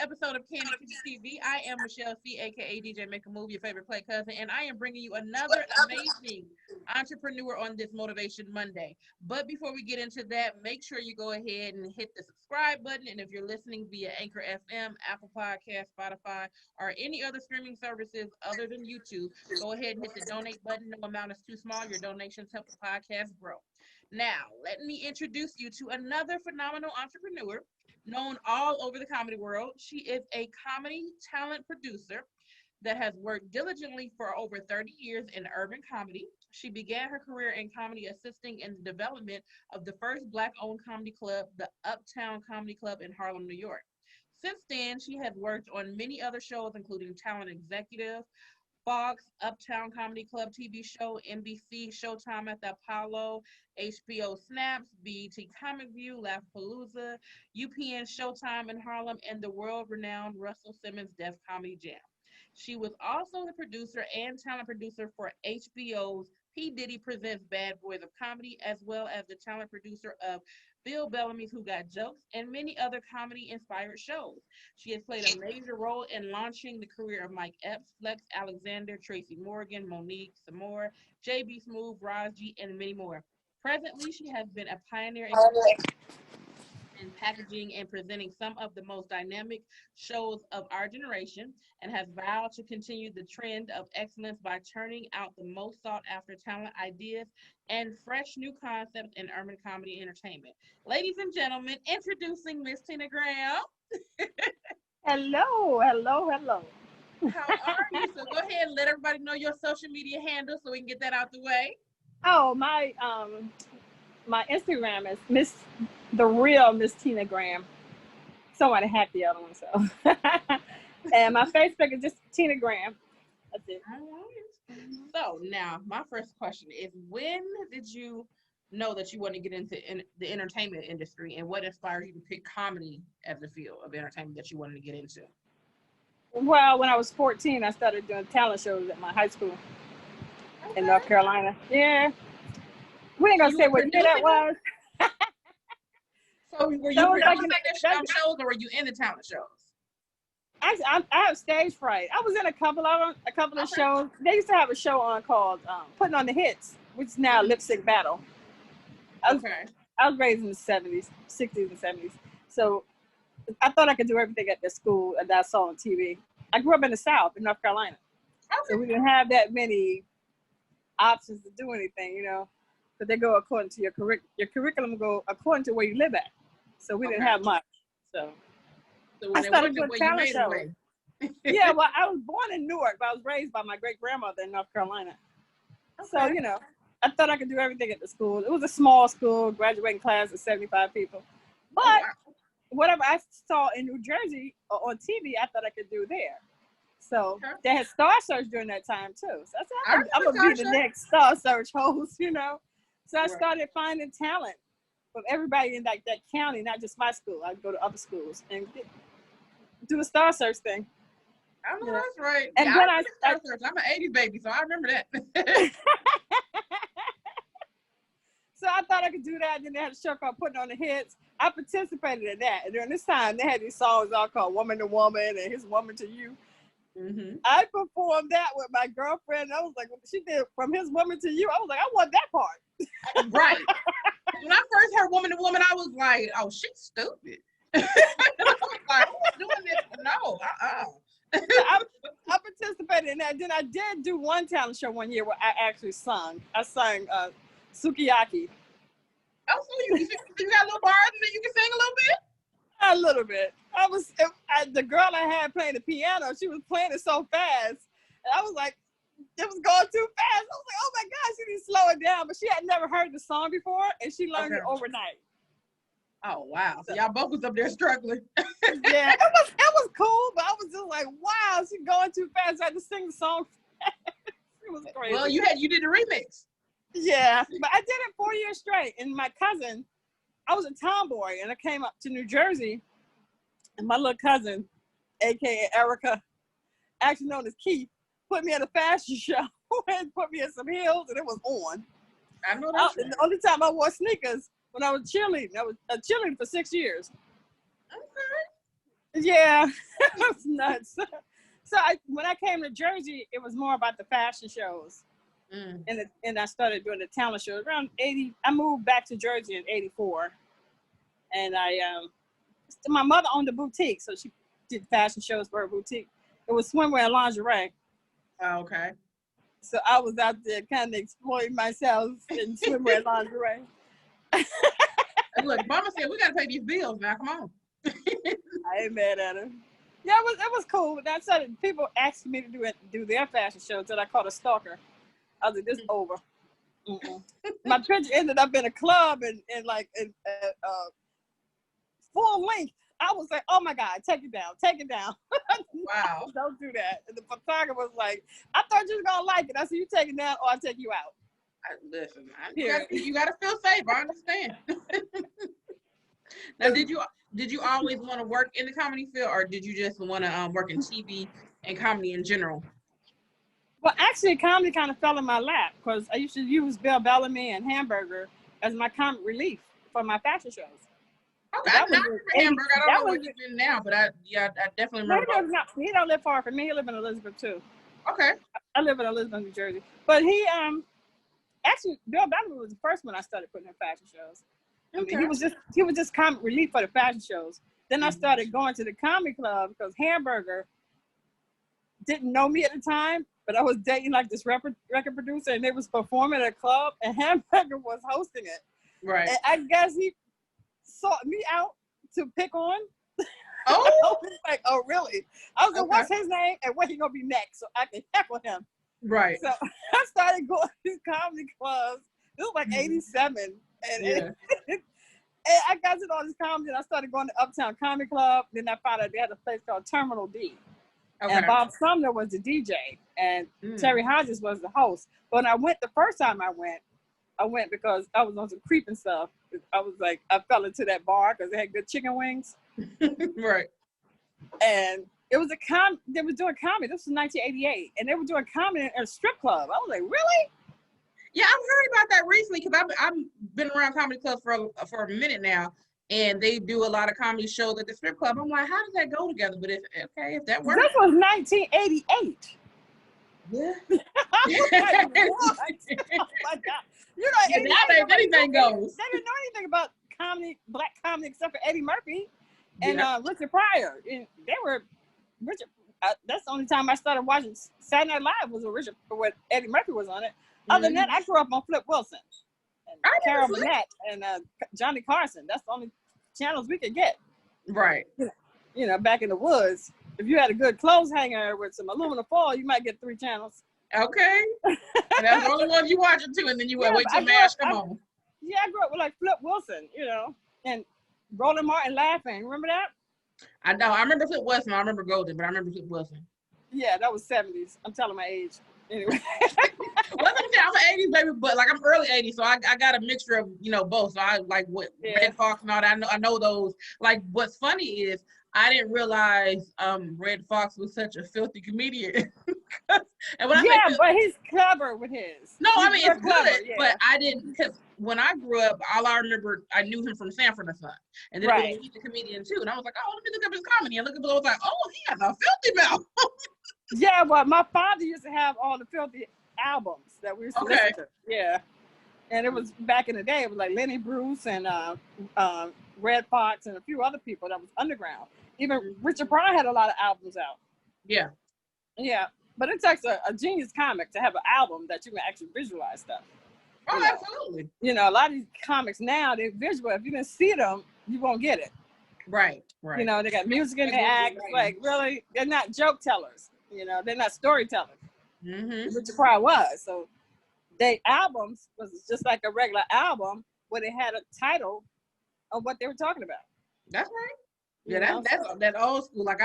episode of Kandid TV. I am Michelle C, aka DJ Make a Move, your favorite play cousin, and I am bringing you another amazing entrepreneur on this Motivation Monday. But before we get into that, make sure you go ahead and hit the subscribe button. And if you're listening via Anchor FM, Apple Podcast, Spotify, or any other streaming services other than YouTube, go ahead and hit the donate button. No amount is too small. Your donations help the podcast grow. Now, let me introduce you to another phenomenal entrepreneur known all over the comedy world. She is a comedy talent producer that has worked diligently for over 30 years in urban comedy. She began her career in comedy assisting in the development of the first Black-owned comedy club, the Uptown Comedy Club in Harlem, New York. Since then, she has worked on many other shows, including Talent Executive, Fox, Uptown Comedy Club TV show, NBC, Showtime at the Apollo, HBO Snaps, BET Comic View, Laughpalooza, UPN Showtime in Harlem, and the world-renowned Russell Simmons Def Comedy Jam. She was also the producer and talent producer for HBO's P. Diddy Presents Bad Boys of Comedy, as well as the talent producer of Bill Bellamy's Who Got Jokes, and many other comedy-inspired shows. She has played a major role in launching the career of Mike Epps, Flex Alexander, Tracy Morgan, Monique Samore, J.B. Smoove, Roz G, and many more. Presently, she has been a pioneer in packaging and presenting some of the most dynamic shows of our generation, and has vowed to continue the trend of excellence by churning out the most sought after talent ideas and fresh new concepts in urban comedy entertainment. Ladies and gentlemen, introducing Miss Tina Graham. Hello, hello, hello. How are you? So go ahead and let everybody know your social media handle so we can get that out the way. Oh, my Instagram is the real Miss Tina Graham. Somebody hacked the other one, so. And my Facebook is just Tina Graham. That's it. All right. So now my first question is, when did you know that you want to get into the entertainment industry, and what inspired you to pick comedy as the field of entertainment that you wanted to get into? Well, when I was 14, I started doing talent shows at my high school in North Carolina. Yeah. We ain't gonna say what year that was. So were you producing shows, or were you in the talent shows? I have stage fright. I was in a couple of shows. They used to have a show on called Putting on the Hits, which is now Lip Sync Battle. I was raised in the 70s, 60s and 70s. So I thought I could do everything at the school that I saw on TV. I grew up in the South, in North Carolina. So we didn't have that many options to do anything, you know. But they go according to your curriculum go according to where you live at. So we didn't have much. So I started doing talent shows. Yeah, well, I was born in Newark, but I was raised by my great-grandmother in North Carolina. So, you know, I thought I could do everything at the school. It was a small school, graduating class of 75 people. But whatever I saw in New Jersey or on TV, I thought I could do there. So they had Star Search during that time, too. So I said, I'm going to be the next Star Search host, you know. So I started finding talent from everybody in that county, not just my school. I'd go to other schools and do the Star Search thing. I know that's right. And yeah, then I'm an 80s baby, so I remember that. So I thought I could do that. Then they had a show called Putting on the Hits. I participated in that. And during this time, they had these songs all called Woman to Woman and His Woman to You. Mm-hmm. I performed that with my girlfriend. I was like, she did From His Woman to You. I was like, I want that part. Right. When I first heard Woman to Woman, I was like, oh, she's stupid. I was like, who's doing this? No, I participated in that. Then I did do one talent show one year where I actually sung. I sang Sukiyaki. Oh, so you got little bars and then you can sing a little bit? A little bit. The girl I had playing the piano, she was playing it so fast. And I was like, it was going too fast. I was like, oh my gosh, she needs to slow it down. But she had never heard the song before, and she learned it overnight. Oh, wow. So y'all both was up there struggling. Yeah, it was cool, but I was just like, wow, she's going too fast. I had to sing the song fast. It was crazy. Well, you did the remix. Yeah, but I did it 4 years straight. And my cousin, I was a tomboy, and I came up to New Jersey, and my little cousin, a.k.a. Erica, actually known as Keith, put me in a fashion show and put me in some heels, and it was on. I know that. The only time I wore sneakers when I was cheerleading. I was a cheerleader for 6 years. Okay. Yeah, it was nuts. So when I came to Jersey, it was more about the fashion shows. And I started doing the talent shows around 80. I moved back to Jersey in 84. And my mother owned a boutique, so she did fashion shows for her boutique. It was swimwear and lingerie. Oh, okay. So I was out there kind of exploiting myself in swimwear and lingerie. Look, Mama said we gotta pay these bills now. Come on. I ain't mad at her. Yeah, it was cool. But that's how people asked me to do their fashion shows that I called a stalker. I was like, this is over. My picture ended up in a club and like in full length. I was like, oh my God, take it down, take it down. Wow. Don't do that. And the photographer was like, I thought you was gonna like it. I said, you take it down or I'll take you out. Listen, you gotta feel safe. I understand. Now, did you always want to work in the comedy field, or did you just want to work in TV and comedy in general? Well, actually, comedy kind of fell in my lap because I used to use Bill Bellamy and Hamburger as my comic relief for my fashion shows. Okay, I remember Hamburger. I don't know what he's in now, but I definitely remember. He don't live far from me. He live in Elizabeth too. Okay. I live in Elizabeth, New Jersey. But he actually Bill Bellamy was the first one I started putting in fashion shows. I mean, he was just comic relief for the fashion shows. Then I started going to the comedy club because Hamburger didn't know me at the time, but I was dating like this record producer, and they was performing at a club, and Hamburger was hosting it. Right. And I guess he sought me out to pick on. Oh. I was like, oh really? I was like, what's his name and where he gonna be next, so I can heckle him. Right. So I started going to these comedy clubs. It was like 87. And I got to all this comedy, and I started going to Uptown Comedy Club. Then I found out they had a place called Terminal D. Okay. And Bob Sumner was the DJ, and Terry Hodges was the host. But when I went the first time I went because I was on some creeping stuff. I was like, I fell into that bar because they had good chicken wings. Right. And it was they were doing comedy. This was 1988, and they were doing comedy in a strip club. I was like, really? Yeah, I've heard about that recently because I've been around comedy clubs for a minute now, and they do a lot of comedy shows at the strip club. I'm like, how does that go together? But if that works. This was 1988. Yeah. Oh my God. You know, nowadays anything goes. They didn't know anything about comedy, black comedy, except for Eddie Murphy and Richard Pryor. And they were Richard. That's the only time I started watching Saturday Night Live was when Eddie Murphy was on it. Other than that, I grew up on Flip Wilson and Carol Burnett and Johnny Carson. That's the only channels we could get. Right. You know, back in the woods, if you had a good clothes hanger with some aluminum foil, you might get 3 channels. Okay. And that's the only one you watching too, and then you wait till MASH come on. Yeah, I grew up with like Flip Wilson, you know, and Roland Martin laughing. Remember that? I know. I remember Flip Wilson. I remember Golden, but I remember Flip Wilson. Yeah, that was 70s. I'm telling my age. Anyway. Well, I'm an 80s baby, but like I'm early 80s, so I got a mixture of, you know, both. So I like what Red Fox and all that. I know those. Like, what's funny is I didn't realize Red Fox was such a filthy comedian. And when but he's clever with his. No, I mean, it's good, but I didn't, because when I grew up, all I remember, I knew him from Sanford and Son. And then he's a comedian too. And I was like, oh, let me look up his comedy. And look up, I was like, oh, he has a filthy mouth. Yeah, well, my father used to have all the filthy albums that we used to listen to. Yeah. And it was back in the day, it was like Lenny Bruce and Red Fox and a few other people that was underground. Even Richard Pryor had a lot of albums out. Yeah. Yeah. But it takes a genius comic to have an album that you can actually visualize stuff. Oh, absolutely. You know, a lot of these comics now, they're visual. If you didn't see them, you won't get it. Right. You know, they got music in their act. Like, really, they're not joke tellers. You know, they're not storytellers. Richard Pryor was. So their albums was just like a regular album where they had a title of what they were talking about. That's right. Yeah, that's that old school. Like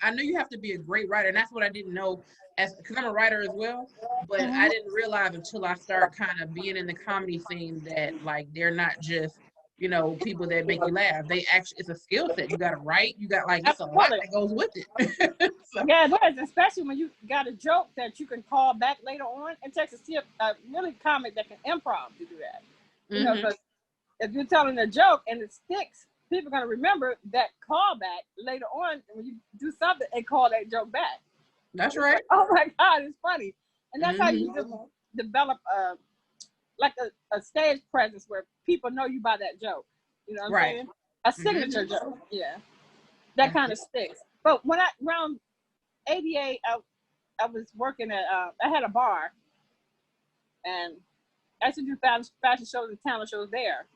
I knew you have to be a great writer, and that's what I didn't know because I'm a writer as well. But I didn't realize until I started kind of being in the comedy scene that like they're not just, you know, people that make you laugh. They actually, it's a skill set. You got to write. You got it's a lot that goes with it. So. Yeah, it does, especially when you got a joke that you can call back later on. It takes a really comic that can improv to do that. You know, because if you're telling a joke and it sticks, people are going to remember that callback later on when you do something and call that joke back. That's right. Like, oh my God, it's funny. And that's how you develop a stage presence where people know you by that joke. You know what I'm saying? A signature joke. Yeah. That kind of sticks. But when around 88, I was working at, I had a bar. And I used to do fashion shows and talent shows there.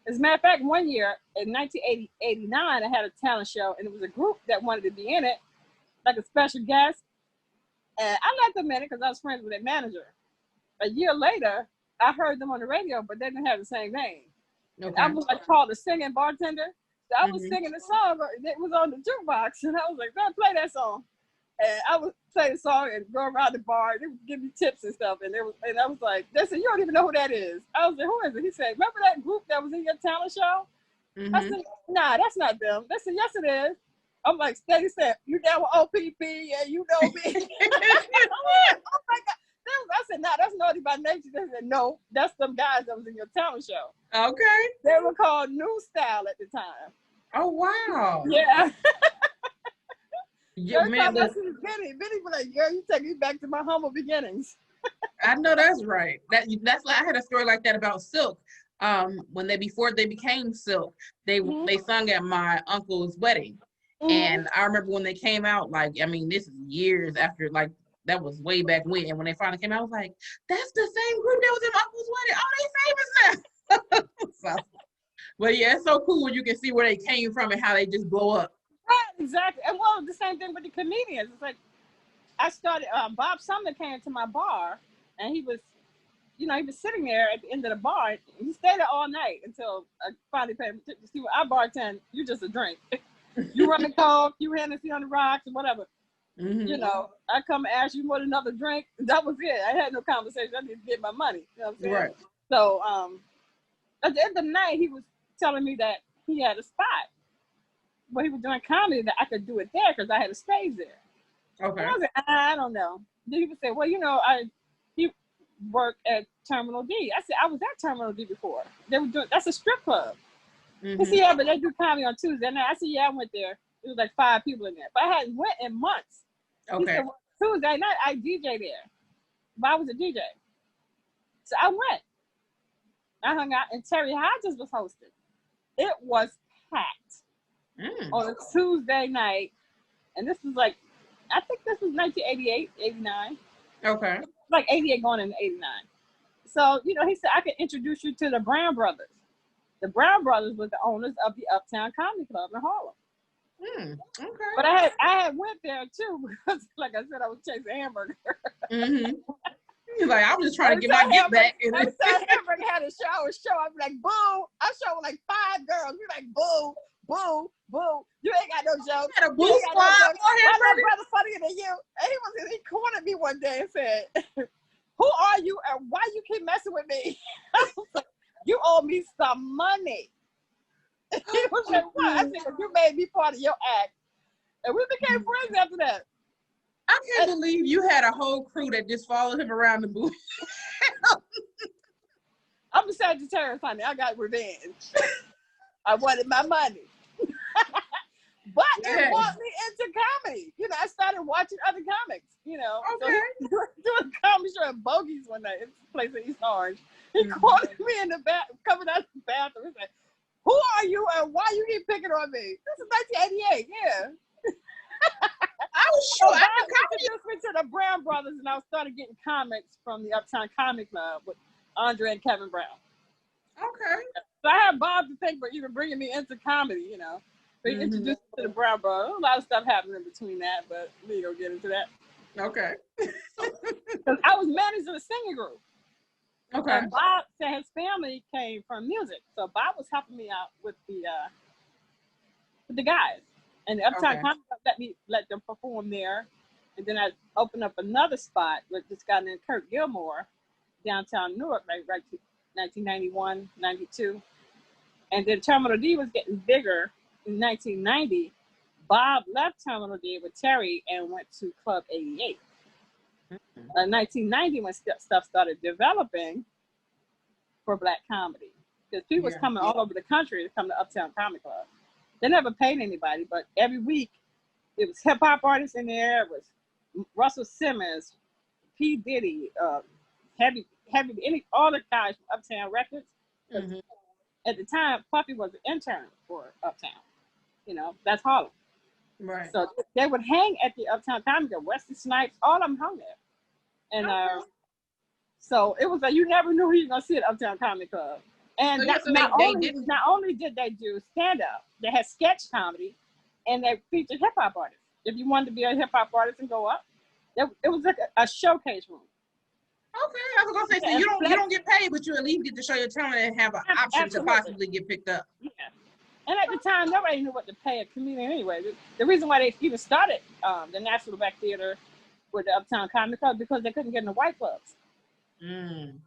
As a matter of fact, one year in 1989, I had a talent show, and it was a group that wanted to be in it, like a special guest. And I let them in it because I was friends with their manager. A year later, I heard them on the radio, but they didn't have the same name. Okay. I was like called a singing bartender. So I was singing the song, it was on the jukebox, and I was like, "Man, play that song." And I would play the song and go around the bar. They would give me tips and stuff. And I was like, they said, "You don't even know who that is." I was like, "Who is it?" He said, "Remember that group that was in your talent show?" I said, "Nah, that's not them." They said, "Yes, it is." I'm like, Steady said, "You down with OPP? Yeah, you know me." I'm like, oh my God. I said, "Nah, that's Naughty by Nature." They said, "No, that's them guys that was in your talent show." Okay. They were called New Style at the time. Oh, wow. Yeah. Yeah, man, Benny was like, "Girl, you take me back to my humble beginnings." I know that's right. That's like I had a story like that about Silk. Before they became Silk, they sung at my uncle's wedding, and I remember when they came out. Like, I mean, this is years after. Like, that was way back when. And when they finally came out, I was like, "That's the same group that was in my uncle's wedding. Oh, they famous now." So, but yeah, it's so cool when you can see where they came from and how they just blow up. Right, exactly. And well, the same thing with the comedians. It's like I started. Bob Sumner came to my bar, and he was sitting there at the end of the bar. He stayed there all night until I finally paid him to see what I bartend. You just a drink. You run the coke, you Hennessy on the rocks, and whatever. You know, I come and ask you want another drink. That was it. I had no conversation. I need to get my money. You know what I'm saying? Right. So at the end of the night, he was telling me that he had a spot where he was doing comedy that I could do it there because I had a stage there. Okay. And I was like, I don't know. Then he would say, well, he worked at Terminal D. I said, I was at Terminal D before. They were doing, that's a strip club. He said, yeah, but they do comedy on Tuesday night. I said, yeah, I went there. It was like 5 people in there. But I hadn't went in months. Okay. He said, well, Tuesday night, I DJ there. But I was a DJ. So I went. I hung out, and Terry Hodges was hosting. It was packed on a Tuesday night. And this was like, I think this was 1988, 89. Okay. Like 88 going into 89. So, he said, I could introduce you to the Brown Brothers. The Brown Brothers were the owners of the Uptown Comedy Club in Harlem. Okay. But I had went there too because, like I said, I was chasing hamburger. He's like, I'm just trying to get my get back. Every time Hamburger had a show, I'd be like, boo. I show with like 5 girls. We're like, boo, boo, boo. You ain't got no jokes. You had a boo squad for my brother funnier than you. And he cornered me one day and said, who are you and why you keep messing with me? I was like, you owe me some money. He was like, what? I said, you made me part of your act. And we became friends after that. I can't believe you had a whole crew that just followed him around the booth. I'm a Sagittarius, honey. I got revenge. I wanted my money. But it brought me into comedy. I started watching other comics, Okay. So doing a comedy show at Bogey's one night. It's a place in East Orange. He cornered me in the back, coming out of the bathroom. He's like, who are you and why you keep picking on me? This is 1988, yeah. I was sure. I introduced me to the Brown Brothers, and I started getting comics from the Uptown Comic Club with Andre and Kevin Brown. Okay. So I had Bob to thank for even bringing me into comedy, So he introduced me to the Brown Brothers. A lot of stuff happened in between that, but we ain't gonna get into that. Okay. Because I was managing a singing group. Okay. And Bob said his family came from music, so Bob was helping me out with the guys. And the Uptown Comedy Club let them perform there. And then I opened up another spot with this guy named Kurt Gilmore, downtown Newark, right to 1991, 92. And then Terminal D was getting bigger in 1990. Bob left Terminal D with Terry and went to Club 88. In 1990, when stuff started developing for Black comedy, because people was coming all over the country to come to Uptown Comedy Club. They never paid anybody, but every week it was hip hop artists in there. It was Russell Simmons, P. Diddy, heavy, all the guys from Uptown Records. Mm-hmm. At the time, Puffy was an intern for Uptown. You know, that's Harlem. Right. So they would hang at the Uptown Comedy Club. Wesley Snipes, all of them hung there. And so it was like you never knew who you were gonna see at Uptown Comedy Club. And so not only did they do stand up, they had sketch comedy, and they featured hip hop artists. If you wanted to be a hip hop artist and go up, it was like a showcase room. Okay, I was gonna say, so you don't get paid, but you at least get to show your talent and have an option to possibly get picked up. Yeah. And at the time, nobody knew what to pay a comedian anyway. The reason why they even started the National Black Theater with the Uptown Comedy Club because they couldn't get in the white clubs.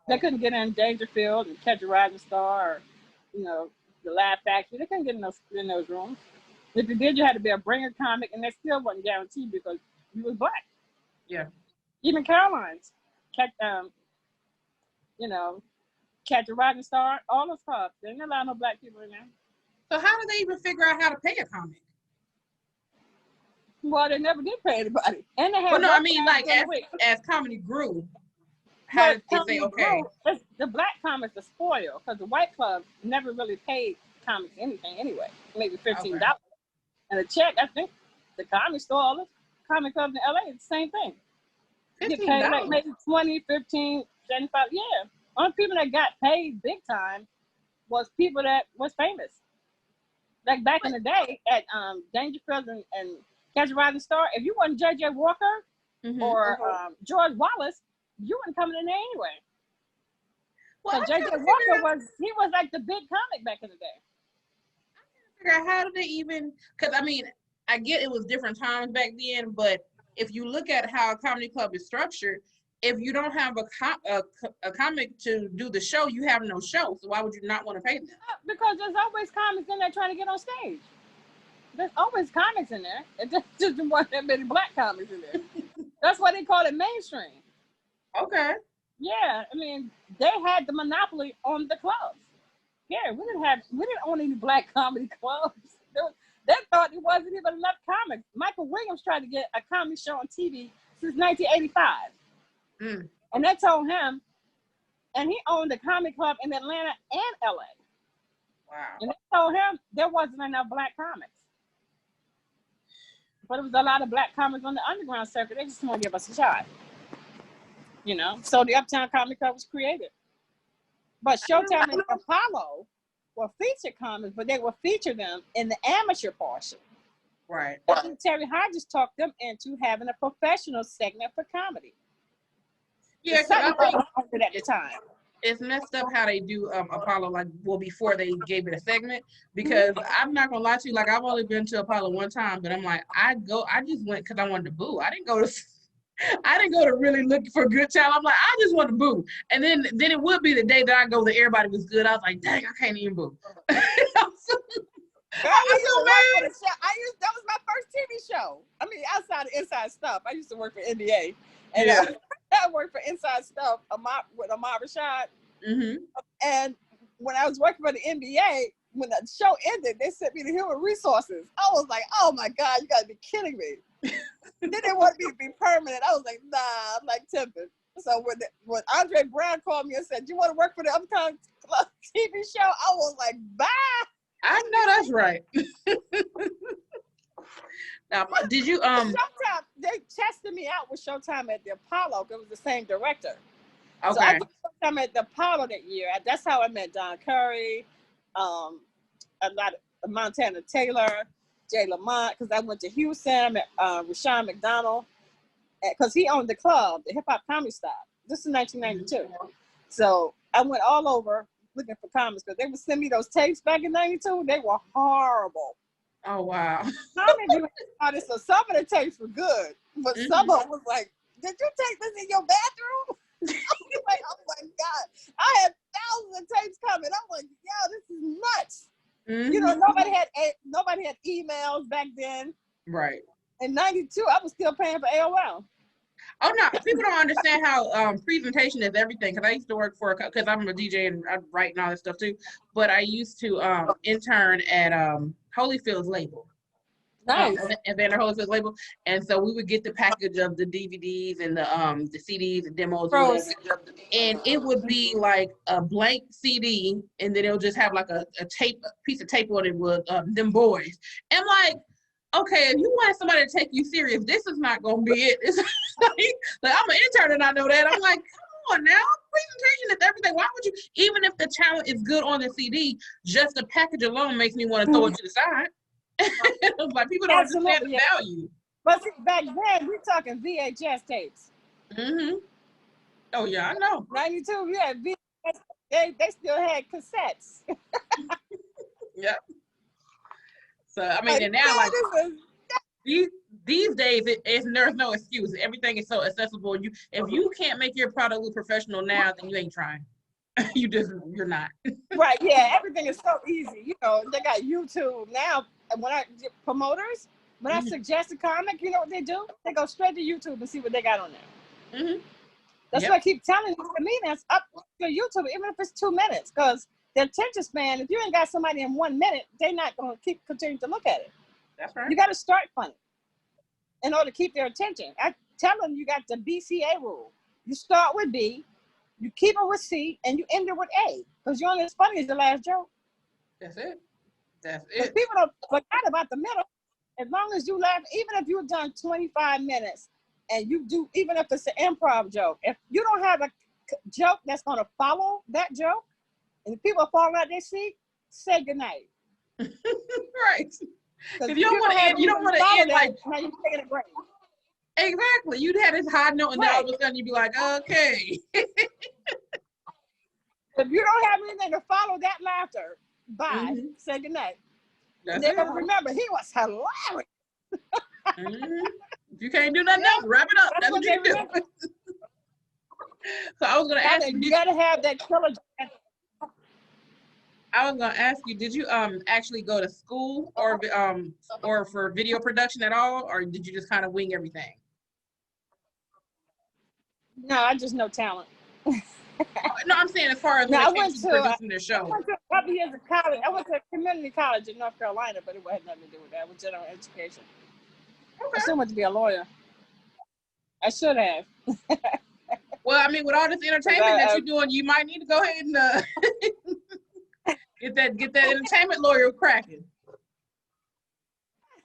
They couldn't get in Dangerfield and Catch a Rising Star or, you know, the Laugh Factory. They couldn't get in those rooms. If you did, you had to be a bringer comic, and they still wasn't guaranteed because you was black. Yeah. Even Caroline's, you know, Catch a Rising Star, all those clubs. They didn't allow no black people in there. So how did they even figure out how to pay a comic? Well, they never did pay anybody. And they had well, no, I mean, like, as comedy grew, how did they say, okay? The black comics are spoiled because the white clubs never really paid comics anything anyway, maybe $15. Okay. And a check, I think, the comedy store, all the comic clubs in LA, it's the same thing. $15? You get paid like maybe 20, 15, 75, yeah. Only people that got paid big time was people that was famous. Like back in the day at Dangerfield and Catch a Rising Star, if you wasn't J.J. Walker or George Wallace, you weren't coming in there anyway. Well, J.J. Walker was like the big comic back in the day. I can't figure out how did they even, because I mean, I get it was different times back then, but if you look at how a comedy club is structured, if you don't have a comic to do the show, you have no show. So why would you not want to pay them? Because there's always comics in there trying to get on stage. There's always comics in there. It just wasn't that many black comics in there. That's why they call it mainstream. Okay. Yeah, I mean, they had the monopoly on the clubs. Yeah, we didn't own any black comedy clubs. They thought there wasn't even enough comics. Michael Williams tried to get a comedy show on TV since 1985. And they told him, and he owned a comedy club in Atlanta and LA. Wow. And they told him there wasn't enough black comics. But there was a lot of black comics on the underground circuit. They just want to give us a shot. You know? So the Uptown Comedy Club was created. But Showtime and Apollo were featured comics, but they would feature them in the amateur portion. Right. And Terry Hodges talked them into having a professional segment for comedy. Yeah, I think at the time. It's messed up how they do Apollo, like, well, before they gave it a segment, because I'm not gonna lie to you, like, I've only been to Apollo one time, but I'm like, I just went because I wanted to boo. I didn't go to really look for good talent. I'm like, I just want to boo. And then it would be the day that I go that everybody was good. I was like, dang, I can't even boo. That was my first TV show. I mean, outside of Inside Stuff, I used to work for NBA. And I worked for Inside Stuff with Ahmad Rashad. And when I was working for the NBA, when the show ended, they sent me to Human Resources. I was like, oh my God, you gotta be kidding me. Then they wanted me to be permanent. I was like, nah, I'm like tempted. So when Andre Brown called me and said, do you want to work for the Uptown Club TV show? I was like, bye. I know that's right. Now, did you Showtime? They tested me out with Showtime at the Apollo because it was the same director. Okay. So I did Showtime at the Apollo that year. That's how I met Don Curry, a lot of Montana Taylor, Jay Lamont, because I went to Houston. I met Rashawn McDonald because he owned the club, the Hip Hop Comedy Stop. This is 1992. So I went all over looking for comics because they would send me those tapes back in 92. They were horrible. Oh, wow. So some of the tapes were good, but some of them was like, did you take this in your bathroom? Like, oh my God. I had thousands of tapes coming. I'm like, yo, this is nuts. You know, nobody had emails back then. Right. In 92, I was still paying for AOL. Oh no, people don't understand how presentation is everything. Because I used to work for because I'm a DJ and I write and all that stuff too. But I used to intern at Holyfield's label. Nice. Evander Holyfield's label, and so we would get the package of the DVDs and the CDs, the demos, or whatever, and it would be like a blank CD, and then it'll just have like a piece of tape on it with them boys. And like, okay, if you want somebody to take you serious, this is not gonna be it. It's like I'm an intern and I know that. I'm like, come on now, presentation is everything. Why would you, even if the talent is good on the CD, just the package alone makes me want to throw it to the side. Like people don't understand the value. But see, back then we're talking VHS tapes. Oh yeah, I know. 92, yeah, VHS, they still had cassettes. Yep. So I mean, and now like these days, there's no excuse. Everything is so accessible. If you can't make your product look professional now, then you ain't trying. You're not. Right? Yeah, everything is so easy. You know, they got YouTube now. When I promoters, when I suggest a comic, you know what they do? They go straight to YouTube and see what they got on there. That's what I keep telling you. For me, that's up to YouTube, even if it's 2 minutes, because the attention span. If you ain't got somebody in 1 minute, they're not going to continue to look at it. That's right. You got to start funny in order to keep their attention. I tell them you got the BCA rule. You start with B, you keep it with C, and you end it with A, because you're only as funny as the last joke. That's it. That's it. People don't forget about the middle. As long as you laugh, even if you've done 25 minutes and you do, even if it's an improv joke, if you don't have a joke that's going to follow that joke, and the people are falling out their seat, say goodnight. Right. If you don't want to end, you don't want to end like now you're taking a break. Exactly. You'd have this high note, and then all of a sudden you'd be like, okay. If you don't have anything to follow that laughter, bye. Say goodnight. They're going to remember he was hilarious. If you can't do nothing else, wrap it up. That's what you do. So I was going to ask you. You got to have that killer. I was going to ask you, did you actually go to school or for video production at all, or did you just kind of wing everything? No, I just know talent. No, I'm saying as far as I went to producing their show. I went to a couple years of college. I went to a community college in North Carolina, but it had nothing to do with that. It was general education. Okay. I still went to be a lawyer. I should have. Well, I mean, with all this entertainment that you're doing, you might need to go ahead and get that entertainment lawyer cracking.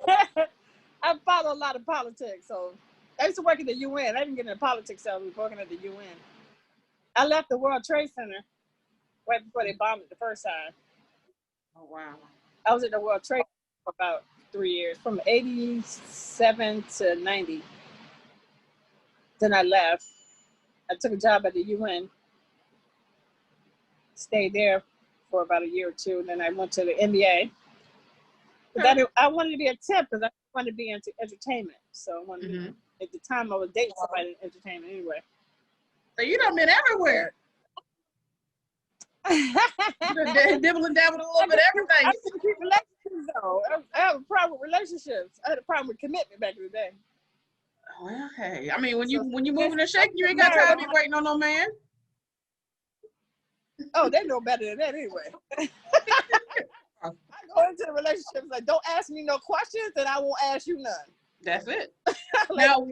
I follow a lot of politics, so I used to work at the UN. I didn't get into politics, so I was working at the UN. I left the World Trade Center right before they bombed it the first time. Oh, wow. I was at the World Trade Center for about 3 years, from 87 to 90. Then I left. I took a job at the UN, stayed there for about a year or two, and then I went to the NBA. But I wanted to be a temp because I wanted to be into entertainment. So I wanted to be, at the time I was dating somebody in entertainment anyway. So you done been everywhere. Dibble and dabble a little bit everything. I keep relationships though. I have a problem with relationships. I had a problem with commitment back in the day. Well, hey, I mean, when you moving and shaking, you ain't got time to be waiting on no man. Oh, they know better than that anyway. I go into the relationships like, don't ask me no questions, and I won't ask you none. That's it. Now,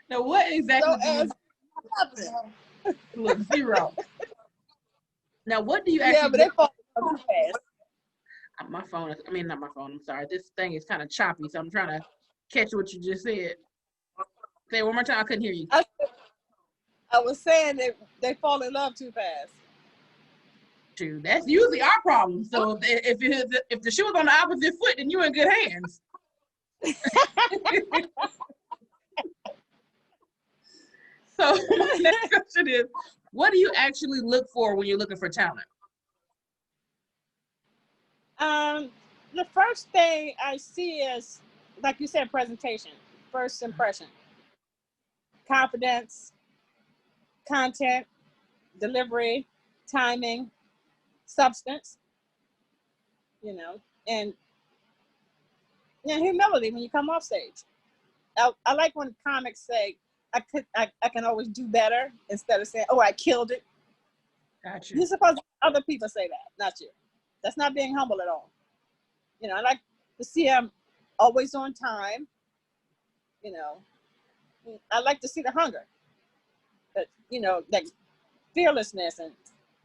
Now, what exactly Look, zero. Now, what do you actually? Yeah, but they fall too fast. My phone is. I mean, not my phone. I'm sorry. This thing is kind of choppy, so I'm trying to catch what you just said. Say it one more time. I couldn't hear you. I was saying they fall in love too fast. Dude, that's usually our problem. So if the shoe was on the opposite foot, then you're in good hands. So my next question is, what do you actually look for when you're looking for talent? The first thing I see is, like you said, presentation, first impression, confidence, content, delivery, timing, substance, and And humility when you come off stage. I like when comics say, I can always do better instead of saying, oh, I killed it. Gotcha. You're supposed to other people say that, not you. That's not being humble at all. You know, I like to see them always on time. You know, I like to see the hunger, that, you know, that fearlessness and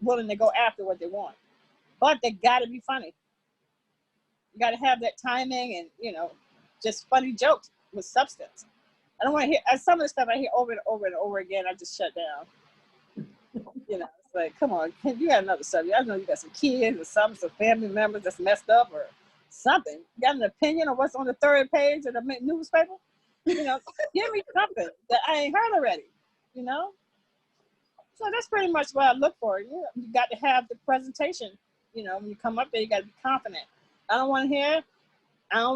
willing to go after what they want. But they got to be funny. You got to have that timing and, you know, just funny jokes with substance. I don't want to hear some of the stuff I hear over and over and over again. I just shut down. You know, it's like, come on, you got another subject. I know you got some kids or some family members that's messed up or something. You got an opinion on what's on the third page of the newspaper? You know, give me something that I ain't heard already. You know, so that's pretty much what I look for. You got to have the presentation. You know, when you come up there, you got to be confident. I don't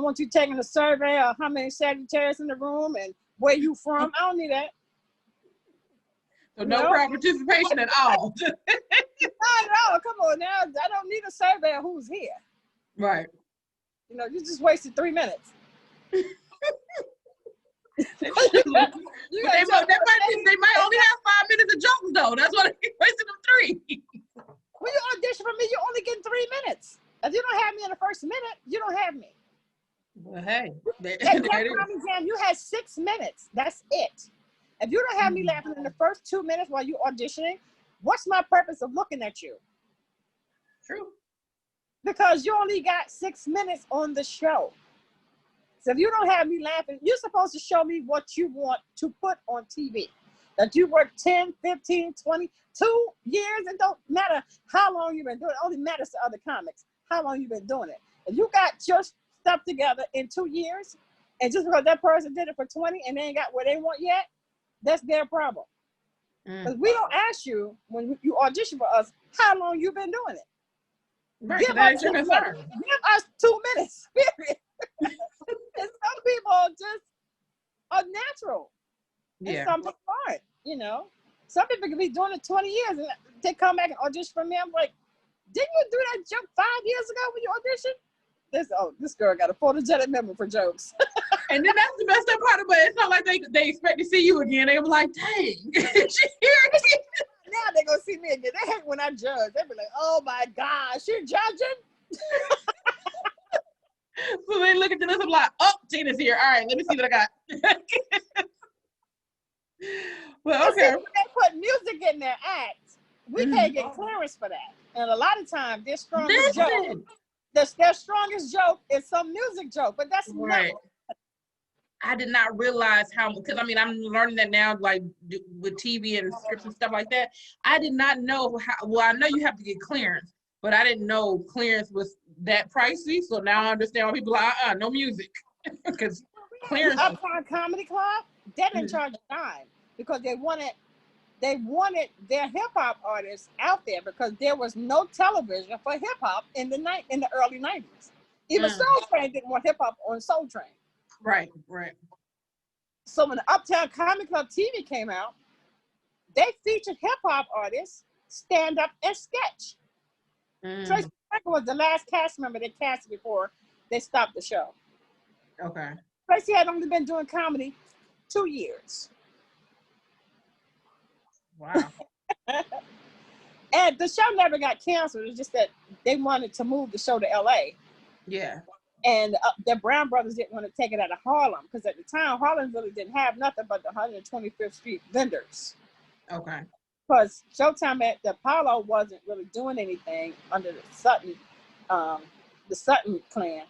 want you taking a survey of how many Sagittarius in the room and where you from. I don't need that. So no crowd participation at all. Not at all. Come on now. I don't need a survey of who's here. Right. You know, you just wasted 3 minutes. They might only have 5 minutes of jokes though. That's why they wasted them 3. When you audition for me, you're only getting 3 minutes. If you don't have me in the first minute, you don't have me. Well, hey, you had 6 minutes. That's it. If you don't have me laughing in the first 2 minutes while you're auditioning, what's my purpose of looking at you? True. Because you only got 6 minutes on the show. So if you don't have me laughing, you're supposed to show me what you want to put on TV. That you work 10, 15, 20, 2 years, it don't matter how long you've been doing it. It only matters to other comics how long you've been doing it. If you got your stuff together in 2 years, and just because that person did it for 20 and they ain't got what they want yet, that's their problem. Because we don't ask you when you audition for us how long you've been doing it. Right, give us 2 minutes. Give us 2 minutes, period. And some people just are natural. Yeah. And some people aren't, you know. Some people can be doing it 20 years and they come back and audition for me. I'm like, didn't you do that joke 5 years ago when you auditioned? This girl got a photogenic memory for jokes. And then that's the messed up part of it. It's not like they expect to see you again. They were like, dang, she here again. Now they're going to see me again. They hate when I judge. They be like, oh my gosh, you're judging? So they look at the list and like, oh, Tina's here. All right, let me see what I got. Well, okay. See, when they put music in their act, we can't get clearance for that. And a lot of times, their strongest joke is some music joke, but that's right. I did not realize how, because I mean, I'm learning that now, like with TV and scripts and stuff like that. I did not know how, well, I know you have to get clearance, but I didn't know clearance was that pricey. So now I understand why people are like, no music. Because clearance. Uptown Comedy Club, they didn't charge a dime because they wanted their hip hop artists out there because there was no television for hip hop in the early 90s. Even Soul Train didn't want hip hop on Soul Train. Right. So when the Uptown Comedy Club TV came out, they featured hip hop artists stand up and sketch. Tracy was the last cast member they cast before they stopped the show. Okay. Tracy had only been doing comedy 2 years. Wow. And the show never got canceled. It's just that they wanted to move the show to LA. Yeah. And the Brown brothers didn't want to take it out of Harlem because at the time, Harlem really didn't have nothing but the 125th Street vendors. Okay. Because Showtime at the Apollo wasn't really doing anything under the Sutton clan.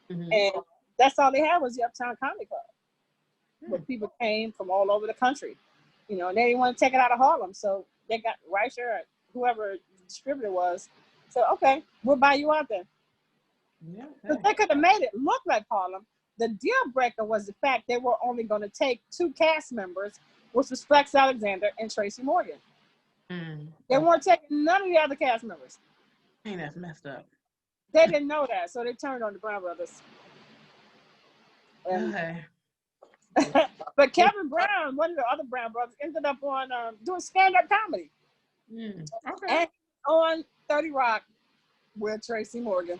And that's all they had was the Uptown Comedy Club. But people came from all over the country, you know, and they didn't want to take it out of Harlem. So they got Reicher, whoever the distributor was, said, okay, we'll buy you out there. Yeah, okay. They could have made it look like Harlem. The deal breaker was the fact they were only going to take 2 cast members, which was Flex Alexander and Tracy Morgan. They weren't taking none of the other cast members. Ain't that's messed up. They didn't know that, so they turned on the Brown brothers. Okay. But Kevin Brown, one of the other Brown brothers, ended up on doing stand-up comedy. Okay. And on 30 Rock with Tracy Morgan.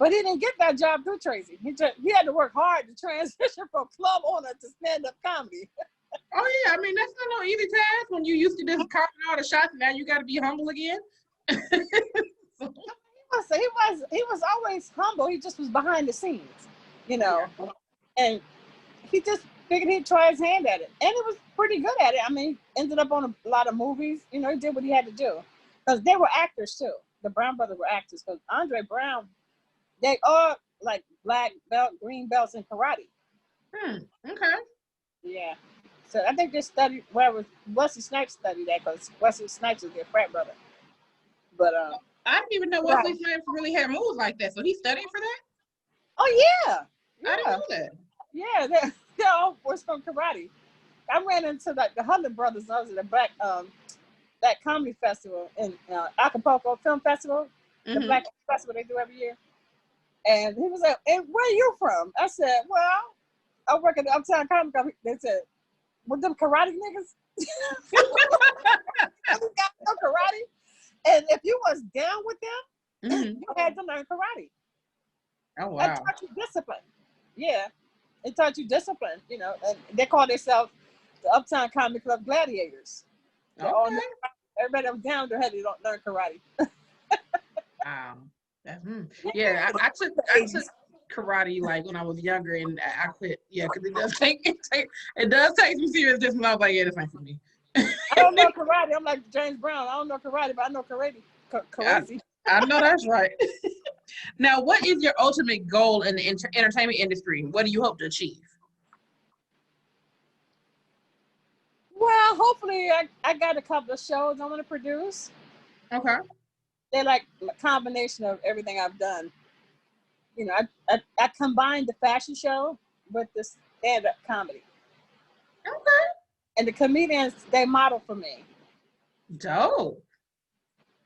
But he didn't get that job through Tracy. He had to work hard to transition from club owner to stand-up comedy. Oh yeah, I mean that's not no easy task when you used to just carving all the shots and now you got to be humble again. He was always humble. He just was behind the scenes, you know, and he just figured he'd try his hand at it, and he was pretty good at it. I mean, ended up on a lot of movies. You know, he did what he had to do because they were actors too. The Brown brothers were actors because Andre Brown, they are like black belt, green belts in karate. Okay. Yeah. So I think they studied where Wesley Snipes studied that because Wesley Snipes is their frat brother. But I didn't even know Wesley Snipes really had moves like that. So he studied for that? Oh yeah. I didn't know that. Yeah, they all was from karate. I ran into like the Hudlin brothers. I was at a black comedy festival in Acapulco Film Festival, the Black Festival they do every year. And he was like, "And where are you from?" I said, "Well, I work at the Uptown Comedy Club." They said, "With them karate niggas?" We got no karate. And if you was down with them, you had to learn karate. Oh wow! It taught you discipline. Yeah, it taught you discipline. You know, and they call themselves the Uptown Comedy Club Gladiators. Okay. Everybody that was down there had to learn karate. Yeah, I took karate like when I was younger, and I quit. Yeah, because it does take some serious discipline. I was like, yeah, this ain't for me. I don't know karate. I'm like James Brown. I don't know karate, but I know karate. I know that's right. Now, what is your ultimate goal in the entertainment industry? What do you hope to achieve? Well, hopefully I got a couple of shows I want to produce. Okay. They're like a combination of everything I've done. You know, I combined the fashion show with the stand-up comedy. Okay. And the comedians, they model for me. Dope.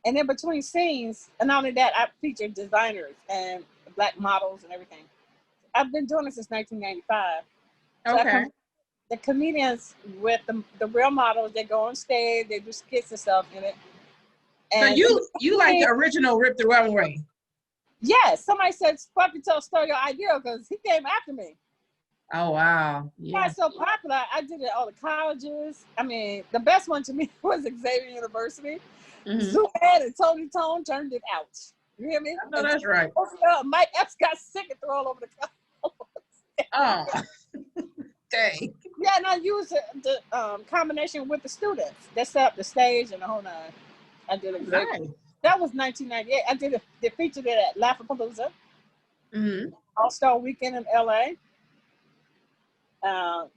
And in between scenes, and not only that, I feature designers and black models and everything. I've been doing this since 1995. Okay. So the comedians with the real models, they go on stage, they do skits and stuff in it. And so you like the original Rip the Runway? Yes. Somebody said, "Fuck you, stole your idea," because he came after me. Oh wow! Yeah, so popular. I did it at all the colleges. I mean, the best one to me was Xavier University. Zuhead and Tony Tone turned it out. You hear me? No, that's right. Mike Epps got sick and threw all over the college. Oh, dang. Yeah, and I used the combination with the students. They set up the stage and the whole nine. I did it. Nice. That was 1998. I did it. They featured it at Laugh-A-Palooza. All-Star Weekend in LA.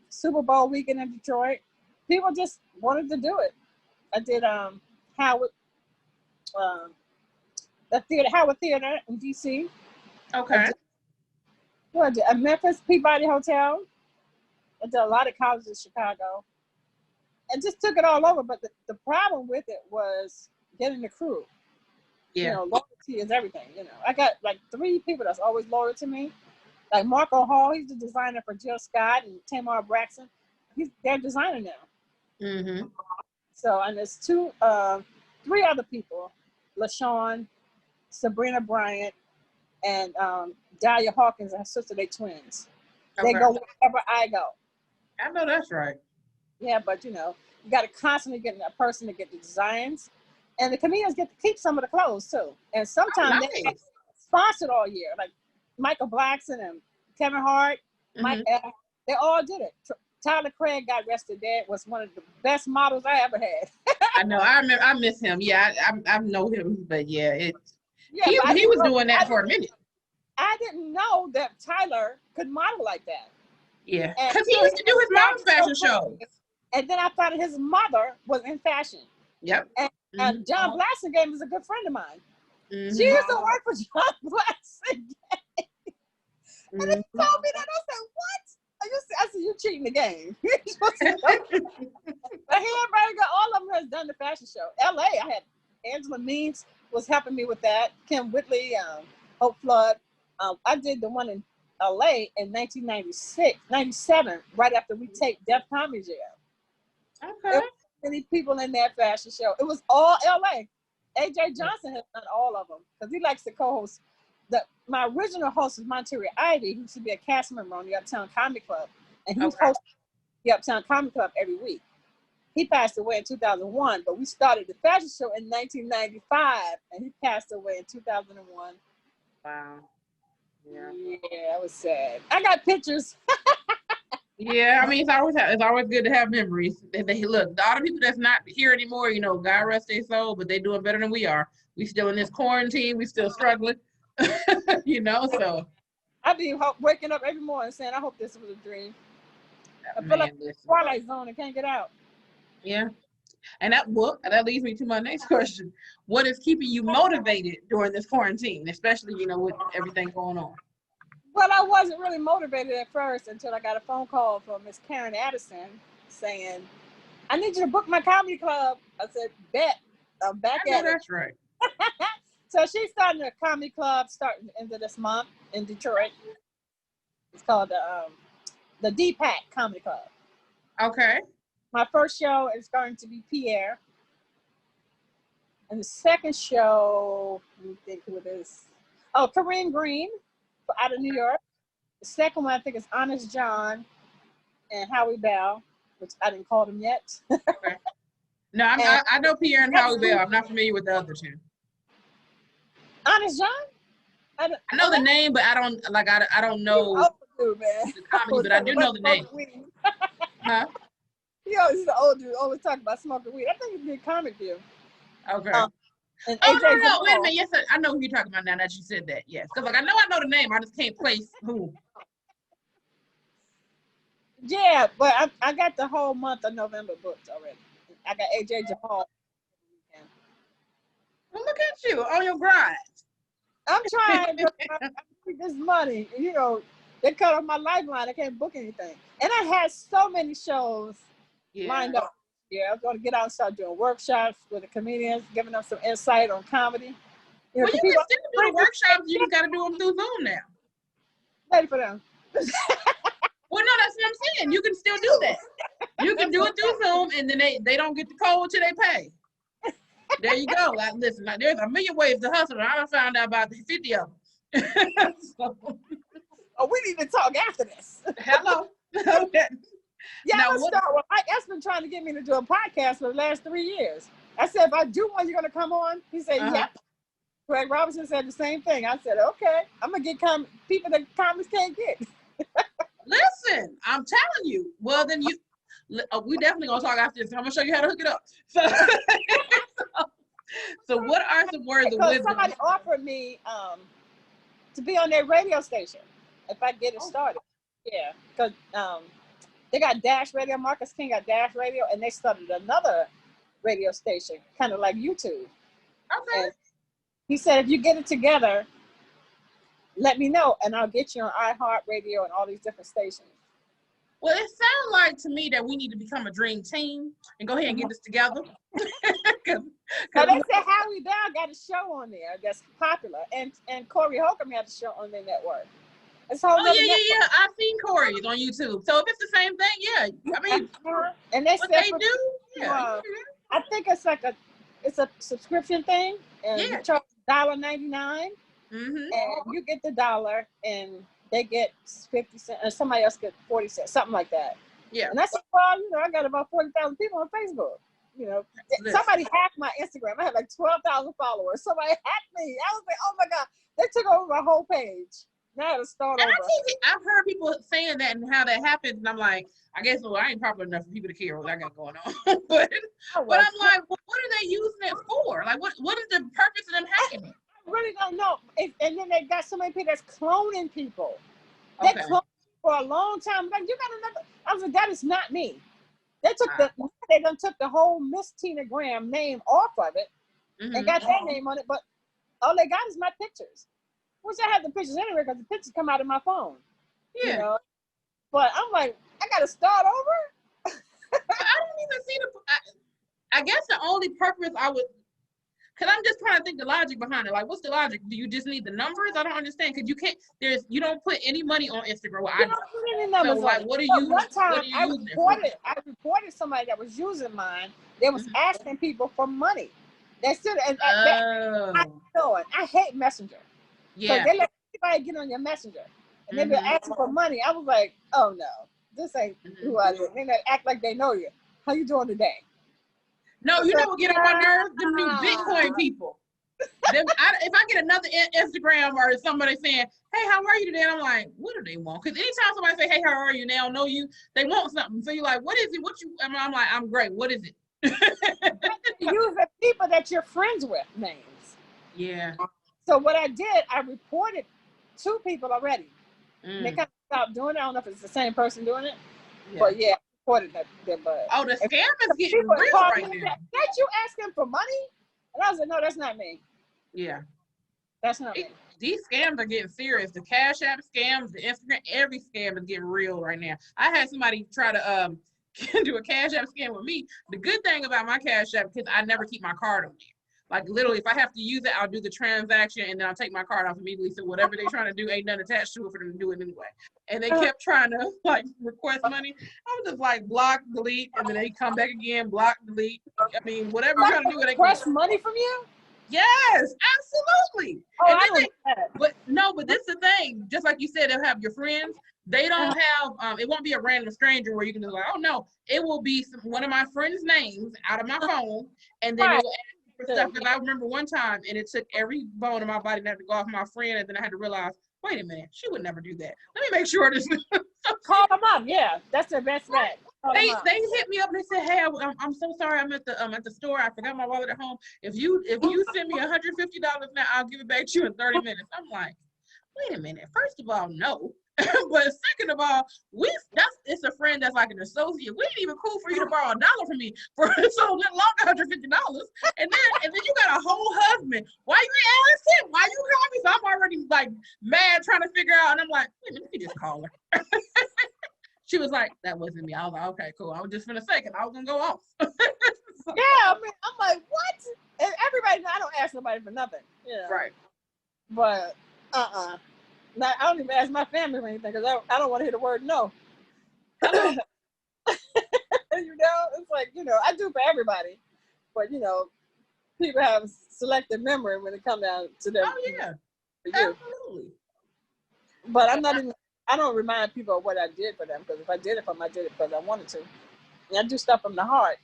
Super Bowl weekend in Detroit. People just wanted to do it. I did Howard, the Howard Theater in DC. Okay. I did a Memphis Peabody Hotel. I did a lot of colleges in Chicago. And just took it all over. But the problem with it was getting the crew. Yeah. You know, loyalty is everything. You know, I got like 3 people that's always loyal to me. Like Marco Hall, he's the designer for Jill Scott and Tamar Braxton. He's their designer now. So, and there's 3 other people, LaShawn, Sabrina Bryant, and Dahlia Hawkins and her sister. They twins. Okay. They go wherever I go. I know that's right. Yeah, but you know, you got to constantly get a person to get the designs, and the comedians get to keep some of the clothes too. And sometimes they get sponsored all year, like Michael Blackson and Kevin Hart, Mike L. They all did it. Tyler Craig got arrested. There was one of the best models I ever had. I know. I remember. I miss him. Yeah, I know him. But yeah, he was doing that for a minute. I didn't know that Tyler could model like that. Yeah, because he used to do his mom's fashion shows. And then I found out his mother was in fashion. Yep. And John Blasingame is a good friend of mine. She used to work for John Blasingame. And he told me that. I said, "What?" I said, "You cheating the game." But everybody got, all of them has done the fashion show. LA, I had Angela Means was helping me with that. Kim Whitley, Hope Flood. I did the one in LA in 97, right after we taped Def Comedy Jam. Okay. There were many people in that fashion show. It was all LA. AJ Johnson has done all of them because he likes to co-host my original host was Monterey Ivy, who used to be a cast member on the Uptown Comedy Club, and he hosted the Uptown Comedy Club every week. He passed away in 2001, but we started the fashion show in 1995, and he passed away in 2001. Wow. Yeah, that was sad. I got pictures. Yeah, I mean, it's always good to have memories. They look, all the people that's not here anymore, God rest their soul, but they doing better than we are. We still in this quarantine. We still struggling, so. I be waking up every morning saying, I hope this was a dream. I feel like Twilight Zone and can't get out. Yeah. And that leads me to my next question. What is keeping you motivated during this quarantine, especially, with everything going on? Well, I wasn't really motivated at first until I got a phone call from Miss Karen Addison saying, I need you to book my comedy club. I said, bet. I'm back at it. That's right. So she's starting a comedy club starting into this month in Detroit. It's called the D-Pack Comedy Club. Okay. My first show is going to be Pierre. And the second show, let me think who it is. Oh, Kareem Green out of New York. The second one, I think, is Honest John and Howie Bell, which I didn't call them yet. Okay. No, I know Pierre and Howie Bell. I'm not familiar with the other two. Honest John? I know the name, but I don't know dude, man. The comedy, but I do know the name. Huh? He's the old dude always talking about smoking weed. I think he did comic view. Okay. And no, wait a minute. Yes, I know who you're talking about now that you said that. Yes, because I know the name. I just can't place who. Yeah, but I got the whole month of November booked already. I got AJ Jamal. Well, look at you on your grind. I'm trying to get this money. They cut off my lifeline. I can't book anything. And I had so many shows lined up. Yeah, I'm going to get out and start doing workshops with the comedians, giving them some insight on comedy. You can still do the workshops. You just got to do them through Zoom now. Ready for them. Well, no, that's what I'm saying. You can still do that. You can do it through Zoom, and then they don't get the code till they pay. There you go. Listen, there's a million ways to hustle, and I done found out about 50 of them. Oh, we need to talk after this. Hello. Yeah, I'm gonna start. Well, Mike's been trying to get me to do a podcast for the last 3 years. I said, if I do one, you're gonna come on? He said, yep. Greg Robinson said the same thing. I said, okay, I'm gonna get people that comics can't get. Listen, I'm telling you. Well, then we definitely gonna talk after this. I'm gonna show you how to hook it up. So what are some words of wisdom? Somebody offered me to be on their radio station if I get it started. Yeah, because they got Dash Radio. Marcus King got Dash Radio, and they started another radio station, kind of like YouTube. Okay. And he said, if you get it together, let me know, and I'll get you on iHeartRadio and all these different stations. Well, it sounds like to me that we need to become a dream team and go ahead and get this together. Now they said Howie Bell got a show on there that's popular, and Corey Holcomb had a show on their network. It's a whole yeah. I've seen Corey's on YouTube. So if it's the same thing, yeah. I mean, and they what said they do, yeah. I think it's like a subscription thing, and you charge $1.99, and you get the $1, and they get 50 cents, and somebody else gets 40 cents, something like that. Yeah. And I said, well, I got about 40,000 people on Facebook. Somebody hacked my Instagram. I had like 12,000 followers. Somebody hacked me. I was like, oh my God, they took over my whole page. Now I had to start over. I've heard people saying that and how that happens, and I'm like, I guess I ain't popular enough for people to care what I got going on. but I'm like, well, what are they using it for? Like, what is the purpose of them hacking it? I really don't know. And then they got so many people that's cloning people. They cloned for a long time. Like, you got another. I was like, that is not me. They took the whole Miss Tina Graham name off of it and got their name on it, but all they got is my pictures. Which I have the pictures anyway because the pictures come out of my phone. Yeah. But I'm like, I got to start over? I don't even see I guess the only purpose I would, because I'm just trying to think the logic behind it. Like, what's the logic? Do you just need the numbers? I don't understand. Because you don't put any money on Instagram. Well, you don't put any numbers on what are you, one time, I reported somebody that was using mine. They was asking people for money. They still, I hate Messenger. Because they let anybody get on your messenger. And they be asking for money. I was like, oh no, this ain't who I am. They act like they know you. How you doing today? No, you know what get on my nerves? Them new Bitcoin people. If I get another Instagram or somebody saying, hey, how are you today? And I'm like, what do they want? Because anytime somebody say, hey, how are you? And they don't know you, they want something. So you're like, what is it? I'm like, I'm great. What is it? Use the people that you're friends with names. Yeah. So what I did, I reported 2 people already. They kind of stopped doing it. I don't know if it's the same person doing it. Yeah. But yeah, I reported that. But oh, the scam is getting real right now. That you asking for money? And I was like, no, that's not me. Yeah. That's not me. These scams are getting serious. The Cash App scams, the Instagram, every scam is getting real right now. I had somebody try to do a Cash App scam with me. The good thing about my Cash App, because I never keep my card on there. Like literally, if I have to use it, I'll do the transaction and then I'll take my card off immediately. So whatever they're trying to do, ain't nothing attached to it for them to do it anyway. And they kept trying to like request money. I was just like block, delete, and then they come back again, block, delete. I mean, whatever you're trying to do, they request money from you. Yes, absolutely. Oh, and then but this is the thing. Just like you said, they'll have your friends. They don't have. It won't be a random stranger where you can just like, oh no, it will be one of my friends' names out of my phone, and then it will ask for stuff. Because I remember one time, and it took every bone in my body to have to go off my friend, and then I had to realize, wait a minute, she would never do that. Let me make sure this. Call them up. Yeah, that's the best bet. They hit me up and they said, hey, I'm so sorry, I'm at the store, I forgot my wallet at home. If you send me $150 now, I'll give it back to you in 30 minutes. I'm like, wait a minute. First of all, no. But second of all, it's a friend that's like an associate. We ain't even cool for you to borrow $1 from me for so long, $150. And then you got a whole husband. Why you ain't ask him? Why you call me? So I'm already like mad trying to figure out, and I'm like, wait, let me just call her. She was like, that wasn't me. I was like, okay, cool. I was just gonna say it. I was gonna go off. Yeah, I mean, I'm like, what? And everybody, I don't ask nobody for nothing. Yeah. Right. But I don't even ask my family for anything because I don't want to hear the word no. You know, it's like, I do for everybody, but people have selective memory when it comes down to them. Oh yeah, absolutely. But I don't remind people of what I did for them, because if I did it for them, I did it because I wanted to. And I do stuff from the heart,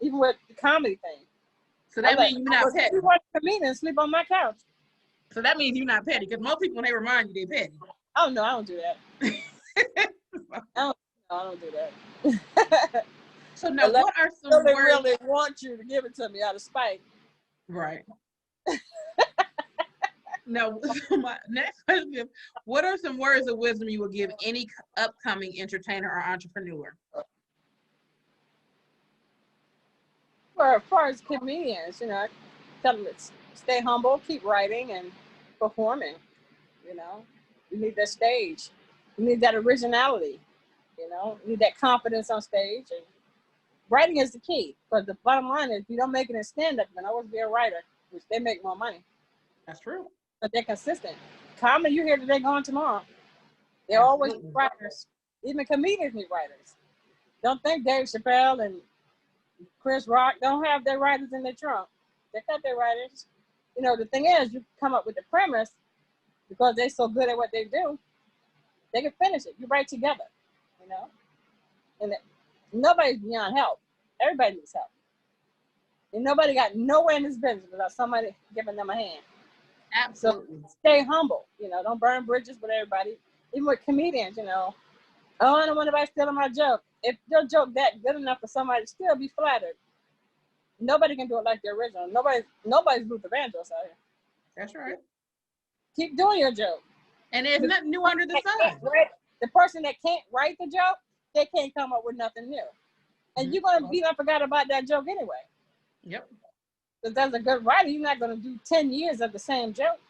even with the comedy thing. So that means you're not petty. You watch a comedian sleep on my couch. So that means you're not petty, because most people, when they remind you, they're petty. Oh no, I don't do that. I don't do that. So now, what are some words? They really want you to give it to me out of spite. Right. Now, my next question: what are some words of wisdom you would give any upcoming entertainer or entrepreneur? For as far as comedians, tell them to stay humble, keep writing and performing. You need that stage. You need that originality. You need that confidence on stage. And writing is the key. But the bottom line is, if you don't make it in stand-up, you can always be a writer, which they make more money. That's true. But they're consistent. Comedy, you here today, gone tomorrow. They're always writers. Even comedians need writers. Don't think Dave Chappelle and Chris Rock don't have their writers in their trunk. They got their writers. The thing is, you come up with the premise because they're so good at what they do. They can finish it. You write together, And nobody's beyond help. Everybody needs help. And nobody got nowhere in this business without somebody giving them a hand. Absolutely. So stay humble. Don't burn bridges with everybody. Even with comedians, oh, I don't want anybody stealing my joke. If your joke that good enough for somebody to still be flattered, nobody can do it like the original. Nobody's Luther Vandross out here. That's right. Keep doing your joke. And there's nothing new under the sun. The person that can't write the joke, they can't come up with nothing new. And you're going to be forgot about that joke anyway. Yep. Because as a good writer, you're not going to do 10 years of the same joke.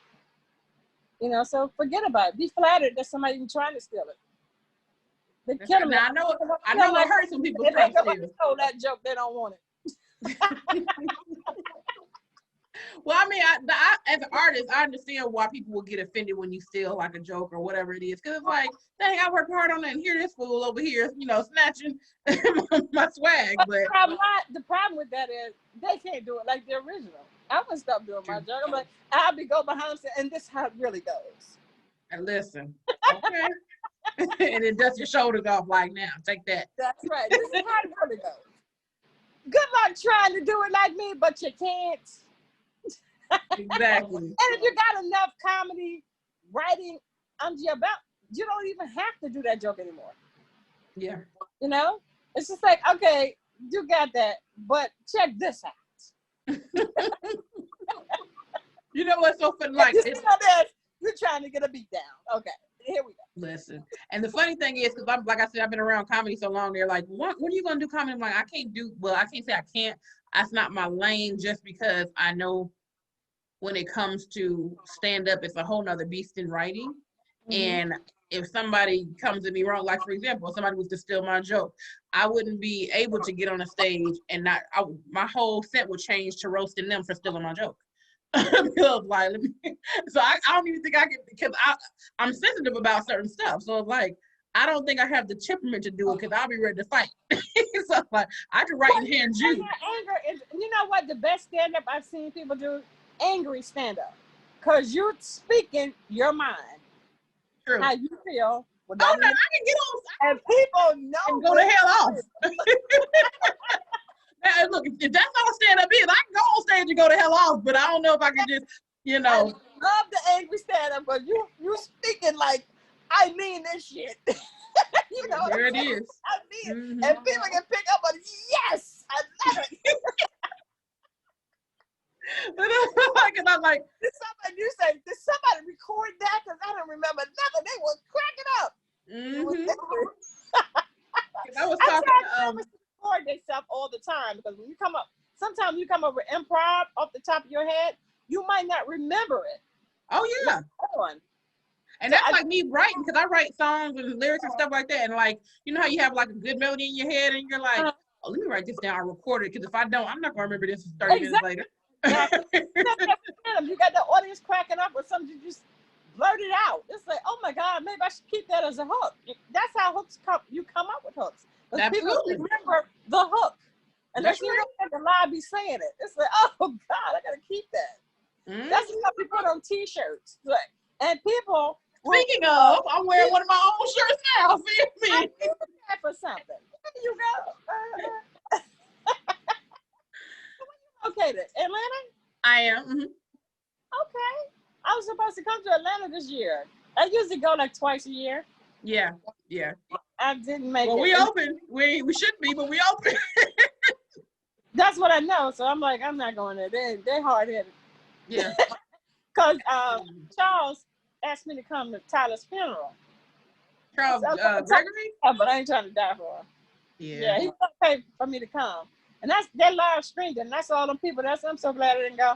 So forget about it. Be flattered that somebody even trying to steal it. They kill me. I know it hurts when people stole that joke. They don't want it. Well, I mean, as an artist, I understand why people will get offended when you steal like a joke or whatever it is. Because it's like, dang, I worked hard on that, and here this fool over here, snatching my swag. But the problem with that is they can't do it like the original. I would stop doing my joke. I'm like, I'll be go behind and say, and this is how it really goes. And listen, okay. And then dust your shoulders off like, now, take that. That's right. This is how it really goes. Good luck trying to do it like me, but you can't. Exactly. And if you got enough comedy writing under your belt, you don't even have to do that joke anymore. Yeah. It's just like, okay, you got that, but check this out. You know what's so funny? Like, you're trying to get a beat down. Okay, here we go. Listen, and the funny thing is, because like I said, I've been around comedy so long. They're like, "What are you gonna do comedy?" I'm like, I can't do. Well, I can't say I can't. That's not my lane. Just because I know when it comes to stand up, it's a whole nother beast in writing. Mm-hmm. And if somebody comes at me wrong, like for example, if somebody was to steal my joke, I wouldn't be able to get on a stage and my whole set would change to roasting them for stealing my joke. So I don't even think I can, because I'm sensitive about certain stuff. So it's like, I don't think I have the temperament to do it because I'll be ready to fight. So like, I can write in hand you. Anger is, you know what, the best stand-up I've seen people do? Angry stand-up. Because you're speaking your mind. True. How you feel. Oh, no, I can get on. And people know. And go the hell off. Now, look, if that's all stand-up is, I can go on stage and go the hell off, but I don't know if I can just, I love the angry stand-up, but you speaking like, I mean this shit. There it is. I mean, mm-hmm. And people can pick up on, yes, I love it. And I'm like, did somebody record that? Because I don't remember nothing. They was cracking up. Mm-hmm. I was talking record themselves all the time, because when you come up, sometimes you come up with improv off the top of your head, you might not remember it. Oh yeah. And that's like me writing, because I write songs and lyrics and stuff like that. And like, you know how you have like a good melody in your head and you're like, oh, let me write this down. I record it, because if I don't, I'm not going to remember this 30 minutes later. You got the audience cracking up with something, you just blurt it out. It's like, oh my God, maybe I should keep that as a hook. That's how hooks come. You come up with hooks. Absolutely. People remember the hook. And that's you don't have to lie, be saying it. It's like, oh God, I gotta keep that. Mm-hmm. That's what we put on t-shirts. Like, and people. Speaking of, I'm wearing one of my own shirts now. See me? That for something. There you go. Okay, Atlanta? I am. Mm-hmm. Okay. I was supposed to come to Atlanta this year. I usually go like twice a year. Yeah. I didn't make it. Well, we open. We shouldn't be, but we open. That's what I know. So I'm like, I'm not going there. They're hard-headed. Yeah. Because Charles asked me to come to Tyler's funeral. Charles Gregory? Yeah, but I ain't trying to die for him. Yeah, he's gonna pay for me to come. And they live streamed it, and that's all them people. I'm so glad I didn't go.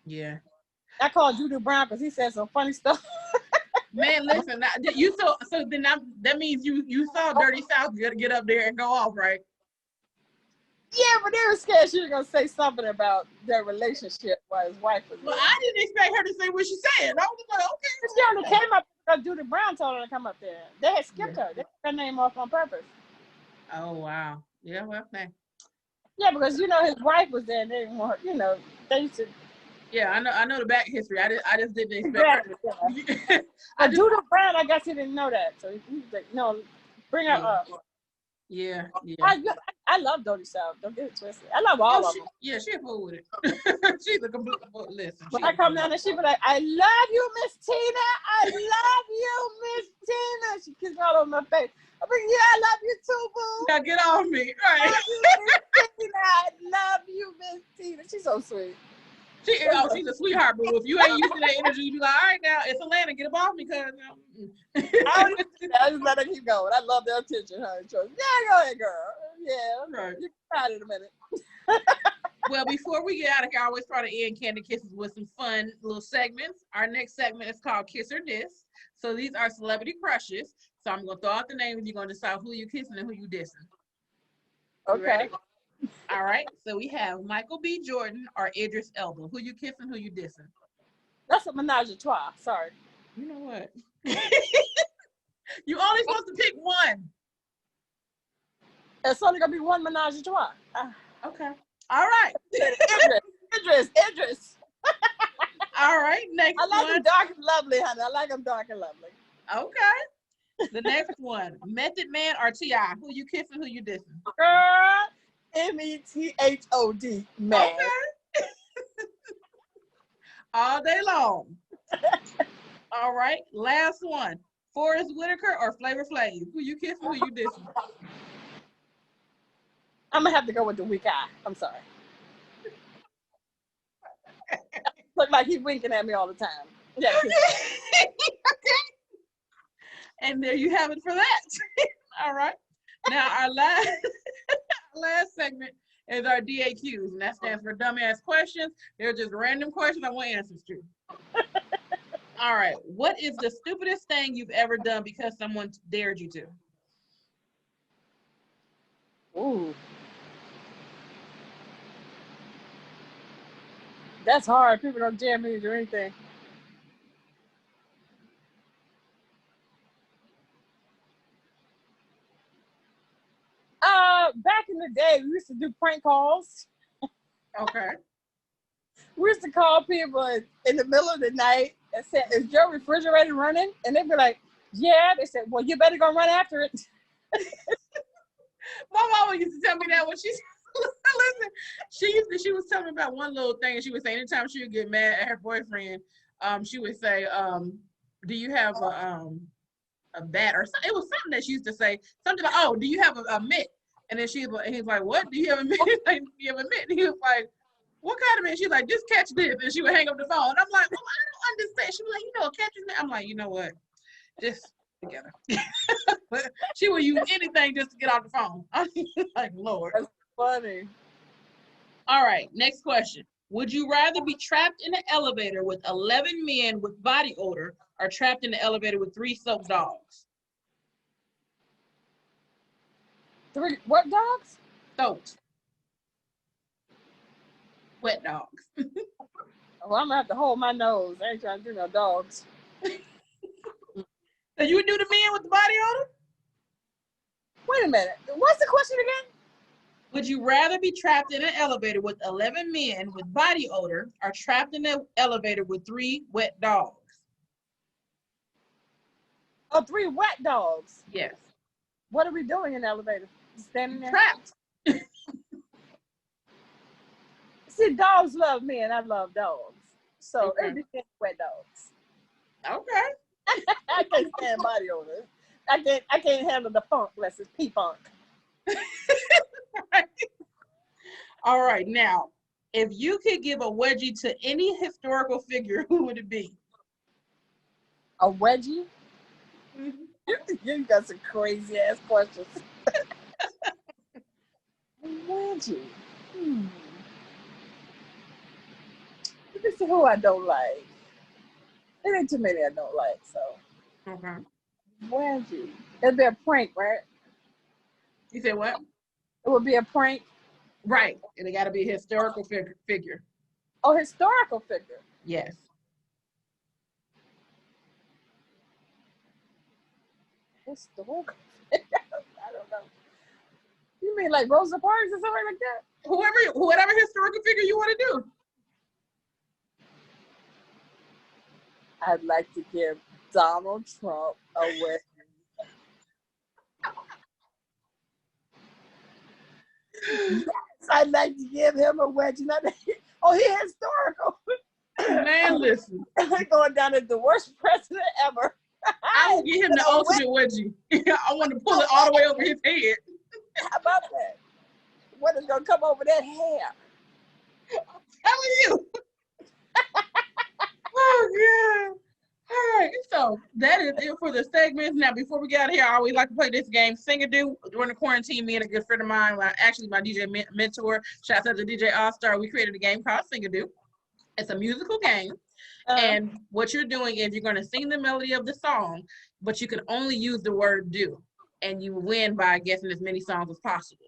Yeah. I called Judy Brown because he said some funny stuff. Man, listen, that means you saw Dirty South get up there and go off, right? Yeah, but they were scared she was gonna say something about their relationship while his wife was there. Well, I didn't expect her to say what she said. I was like, okay. She only came up because Judy Brown told her to come up there. They had skipped her. They took her name off on purpose. Oh wow. Yeah, well, man. Yeah, because his wife was there, and they didn't want her, they used to. Yeah, I know the back history. I just didn't expect her. Judy Brown, I guess he didn't know that, so he like, no, bring her up. Yeah. I love Dirty South. Don't get it twisted. I love all of them. Yeah, she's a fool with it. She's a complete fool. Listen. When I come down there, she be like, I love you, Miss Tina. I love you, Miss Tina. She kisses all over my face. I'm like, yeah, I love you too, boo. Now get off me. Right. I love you, Miss Tina. I love you, Miss Tina. She's so sweet. She's a sweetheart, boo. If you ain't used to that energy, you be like, all right, now it's Atlanta, get up off me, cuz. I just let her keep going. I love their attention, honey. Yeah, go ahead, girl. Yeah, right. You can try it in a minute. Well, before we get out of here, I always try to end Candid Kisses with some fun little segments. Our next segment is called Kiss or Diss. So these are celebrity crushes. So I'm going to throw out the names. You're going to decide who you kissing and who you dissing. Okay. Ready? All right. So we have Michael B. Jordan or Idris Elba. Who you kissing? Who you dissing? That's a menage a trois. Sorry. You know what? You only supposed to pick one. It's only gonna be one menage a trois. Okay. All right. Idris. All right. Next I like one. him dark and lovely, honey. I like him dark and lovely. Okay. The next one. Method Man or T.I. Who you kissing? Who you dissing? Girl, METHOD, man. Okay. All day long. All right. Last one. Forrest Whitaker or Flavor Flav? Who you kissing? Who you dissing? I'm gonna have to go with the weak eye. I'm sorry. Look like he's winking at me all the time. Yeah. And there you have it for that. All right. Now our last segment is our DAQs, and that stands for dumbass questions. They're just random questions I want answers to. All right. What is the stupidest thing you've ever done because someone dared you to? Ooh. That's hard. People don't dare me to do anything. Back in the day, we used to do prank calls. Okay. We used to call people in the middle of the night and say, "Is your refrigerator running?" And they'd be like, "Yeah." They said, "Well, you better go run after it." My mama used to tell me that when she listen, she was telling me about one little thing, and she was saying anytime she would get mad at her boyfriend, she would say, "Do you have a bat or something?" It was something that she used to say, something like, "Oh, do you have a mitt?" And then he's like, "What? Do you have a mitt?" Like, "Do you have a mitt?" And he was like, "What kind of mitt?" She's like, "Just catch this," and she would hang up the phone. And I'm like, "Well, I don't understand." She was like, "Catch this mitt." I'm like, "You know what? Just together." But she would use anything just to get off the phone. I'm like, Lord. That's funny. All right, next question. Would you rather be trapped in an elevator with 11 men with body odor or trapped in the elevator with 3 soaked dogs? 3 what dogs? Soaked. Wet dogs. Well, I'm gonna have to hold my nose. I ain't trying to do no dogs. So you would do the men with the body odor? Wait a minute. What's the question again? Would you rather be trapped in an elevator with 11 men with body odor or trapped in an elevator with 3 wet dogs? Oh, 3 wet dogs. Yes. What are we doing in the elevator? Standing there? Trapped. See, dogs love me and I love dogs. So Okay. it'd be wet dogs. Okay. I can't stand body odor. I can't handle the funk unless it's pee funk. All right. Now, if you could give a wedgie to any historical figure, who would it be? A wedgie? Mm-hmm. You got some crazy ass questions. A wedgie. Let me see who I don't like. There ain't too many I don't like, so. Okay. Wedgie. It'd be a prank, right? You said what? It would be a prank. Right. And it got to be a historical figure. Oh, historical figure. Yes. Historical figure? I don't know. You mean like Rosa Parks or something like that? Whatever historical figure you want to do. I'd like to give Donald Trump a wedgie. Yes, I'd like to give him a wedgie. Oh, he's historical. Man, listen. Going down as the worst president ever. I will get him the ultimate wedgie. I want to pull it all the way over his head. How about that? What is going to come over that hair? I'm telling you. Oh, God. All right, so that is it for the segments. Now, before we get out of here, I always like to play this game, Sing or Do. During the quarantine, me and a good friend of mine, actually my DJ mentor, shouts out to DJ All-Star, we created a game called Sing or Do. It's a musical game. And what you're doing is you're going to sing the melody of the song, but you can only use the word do. And you win by guessing as many songs as possible.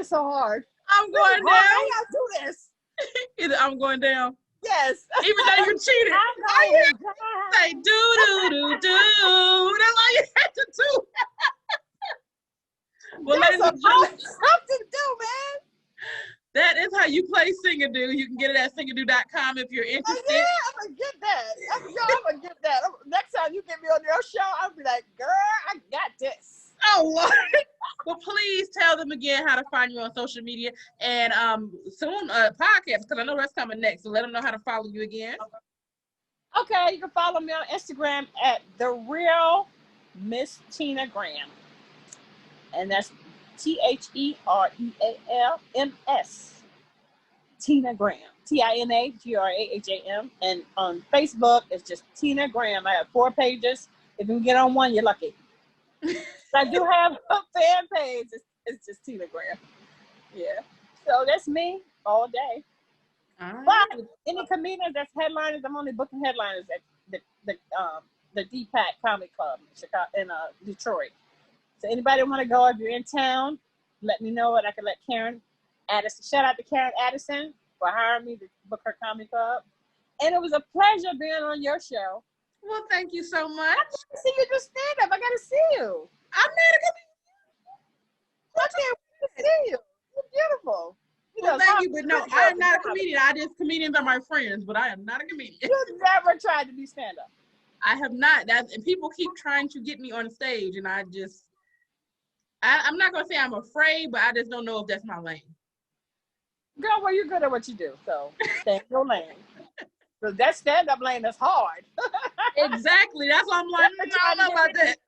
is so hard. I'm going down. How y'all do this? Either I'm going down. Yes. Even though you cheated. I'm going down. Say do do do do. That's all you had to do. Well, That's ladies and gentlemen, something to do, man. that is how you play Singadoo. You can get it at singadoo.com if you're interested. Yeah, I'm gonna get that. I'm gonna get that. Next time you get me on your show, I'll be like, girl, I got this. Oh, Lord. Well, please tell them again how to find you on social media and soon podcast, because I know that's coming next. So let them know how to follow you again. Okay, you can follow me on Instagram at The Real Miss Tina Graham. And that's TheRealMS. Tina Graham. TinaGraham. And on Facebook, it's just Tina Graham. I have 4 pages. If you can get on one, you're lucky. I do have a fan page. It's just Tina Graham. Yeah. So that's me all day. But any comedians that's headliners, I'm only booking headliners at the D-Pack Comedy Club in Detroit. So anybody want to go, if you're in town, let me know, and I can let Karen Addison. Shout out to Karen Addison for hiring me to book her comedy club. And it was a pleasure being on your show. Well, thank you so much. I got to see you do stand up. I got to see you. I'm not a comedian. I can't wait to see you. You're beautiful. Well, thank you, but no, I am not a comedian. Comedians are my friends, but I am not a comedian. You've never tried to do stand up. I have not. And people keep trying to get me on stage, and I'm not gonna say I'm afraid, but I just don't know if that's my lane. Girl, well, you're good at what you do, so stay in your lane. Because that stand-up lane is hard. Exactly. That's why I'm like, I don't know about that.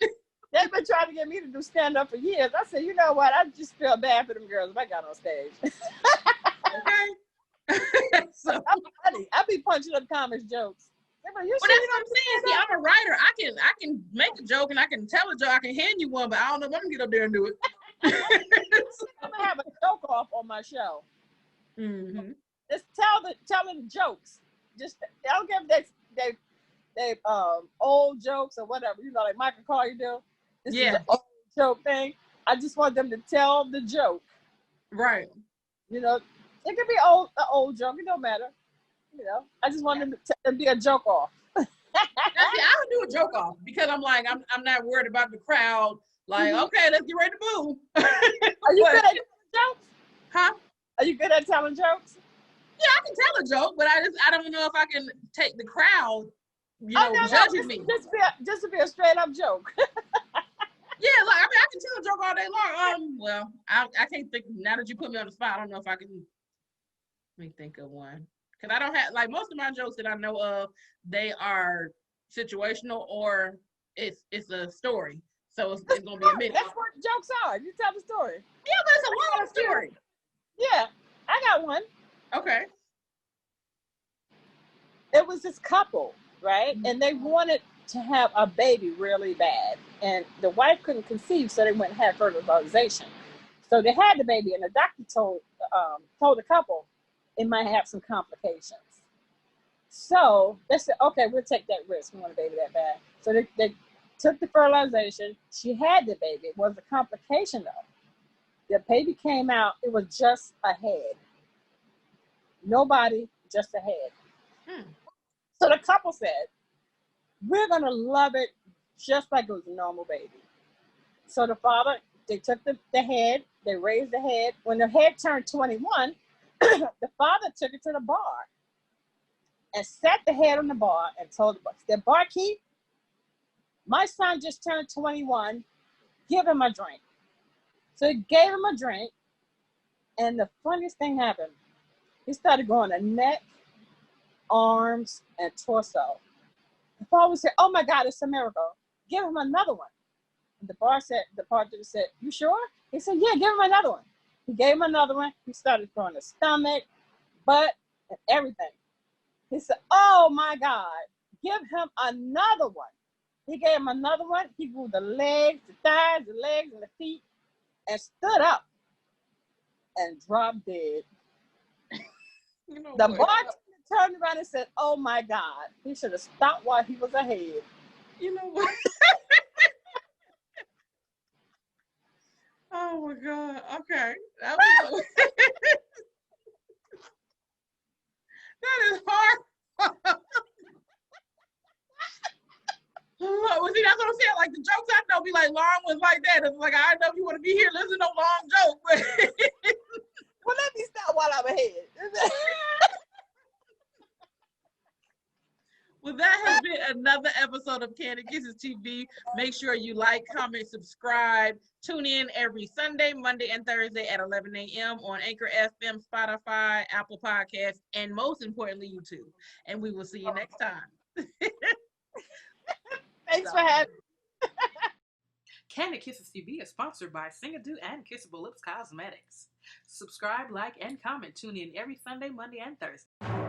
They've been trying to get me to do stand-up for years. I said, you know what? I just feel bad for them girls if I got on stage. Okay. So I'm funny. I be punching up comics jokes. Well, that's what I'm saying. See, I'm a writer. I can make a joke and I can tell a joke. I can hand you one, but I don't know if I'm gonna get up there and do it. I'm gonna have a joke off on my show. Mm-hmm. Just tell them jokes. Just I don't care if they old jokes or whatever. You know, like Michael Collier do. This is an old joke thing. I just want them to tell the joke. Right. You know, it could be an old joke. It don't matter. You know, I just want them to be a joke off. Now, see, I'll do a joke off because I'm like, I'm not worried about the crowd. Like, okay, let's get ready to move. Are you good at jokes? Huh? Are you good at telling jokes? Yeah, I can tell a joke, but I don't know if I can take the crowd, judging me. Just to be a straight up joke. Yeah, like I can tell a joke all day long. Well, I can't think. Now that you put me on the spot, I don't know if I can. Let me think of one. Because I don't have, like, most of my jokes that I know of, they are situational or it's a story. So it's going to be a minute. That's what jokes are. You tell the story. Yeah, but it's a long story. Yeah, I got one. Okay. It was this couple, right? And they wanted to have a baby really bad. And the wife couldn't conceive, so they went and had fertilization. So they had the baby, and the doctor told the couple, it might have some complications. So they said, okay, we'll take that risk. We want a baby that bad. So they took the fertilization. She had the baby. It was a complication, though. The baby came out. It was just a head. Nobody, just a head. So the couple said, we're going to love it just like it was a normal baby. So the father, they took the head. They raised the head. When the head turned 21, the father took it to the bar and set the head on the bar and told the barkeep, my son just turned 21, give him a drink. So he gave him a drink, and the funniest thing happened. He started going to neck, arms, and torso. The father said, oh my God, it's a miracle. Give him another one. And the bartender said, you sure? He said, yeah, give him another one. He gave him another one. He started throwing the stomach, butt, and everything. He said, oh my God, give him another one. He gave him another one. He grew the legs, the thighs, the legs, and the feet, and stood up and dropped dead. The bartender turned around and said, oh my God, he should have stopped while he was ahead. You know what? Oh my God. Okay. That is hard. Well, see, that's what I'm saying. Like the jokes I know be like long ones like that. It's like I know you want to be here. Listen to no long joke. Well, let me stop while I'm ahead. Well, that has been another episode of Kandid Kisses TV. Make sure you like, comment, subscribe. Tune in every Sunday, Monday, and Thursday at 11 a.m. on Anchor FM, Spotify, Apple Podcasts, and most importantly, YouTube. And we will see you next time. Thanks for having me. Kandid Kisses TV is sponsored by Singadu and Kissable Lips Cosmetics. Subscribe, like, and comment. Tune in every Sunday, Monday, and Thursday.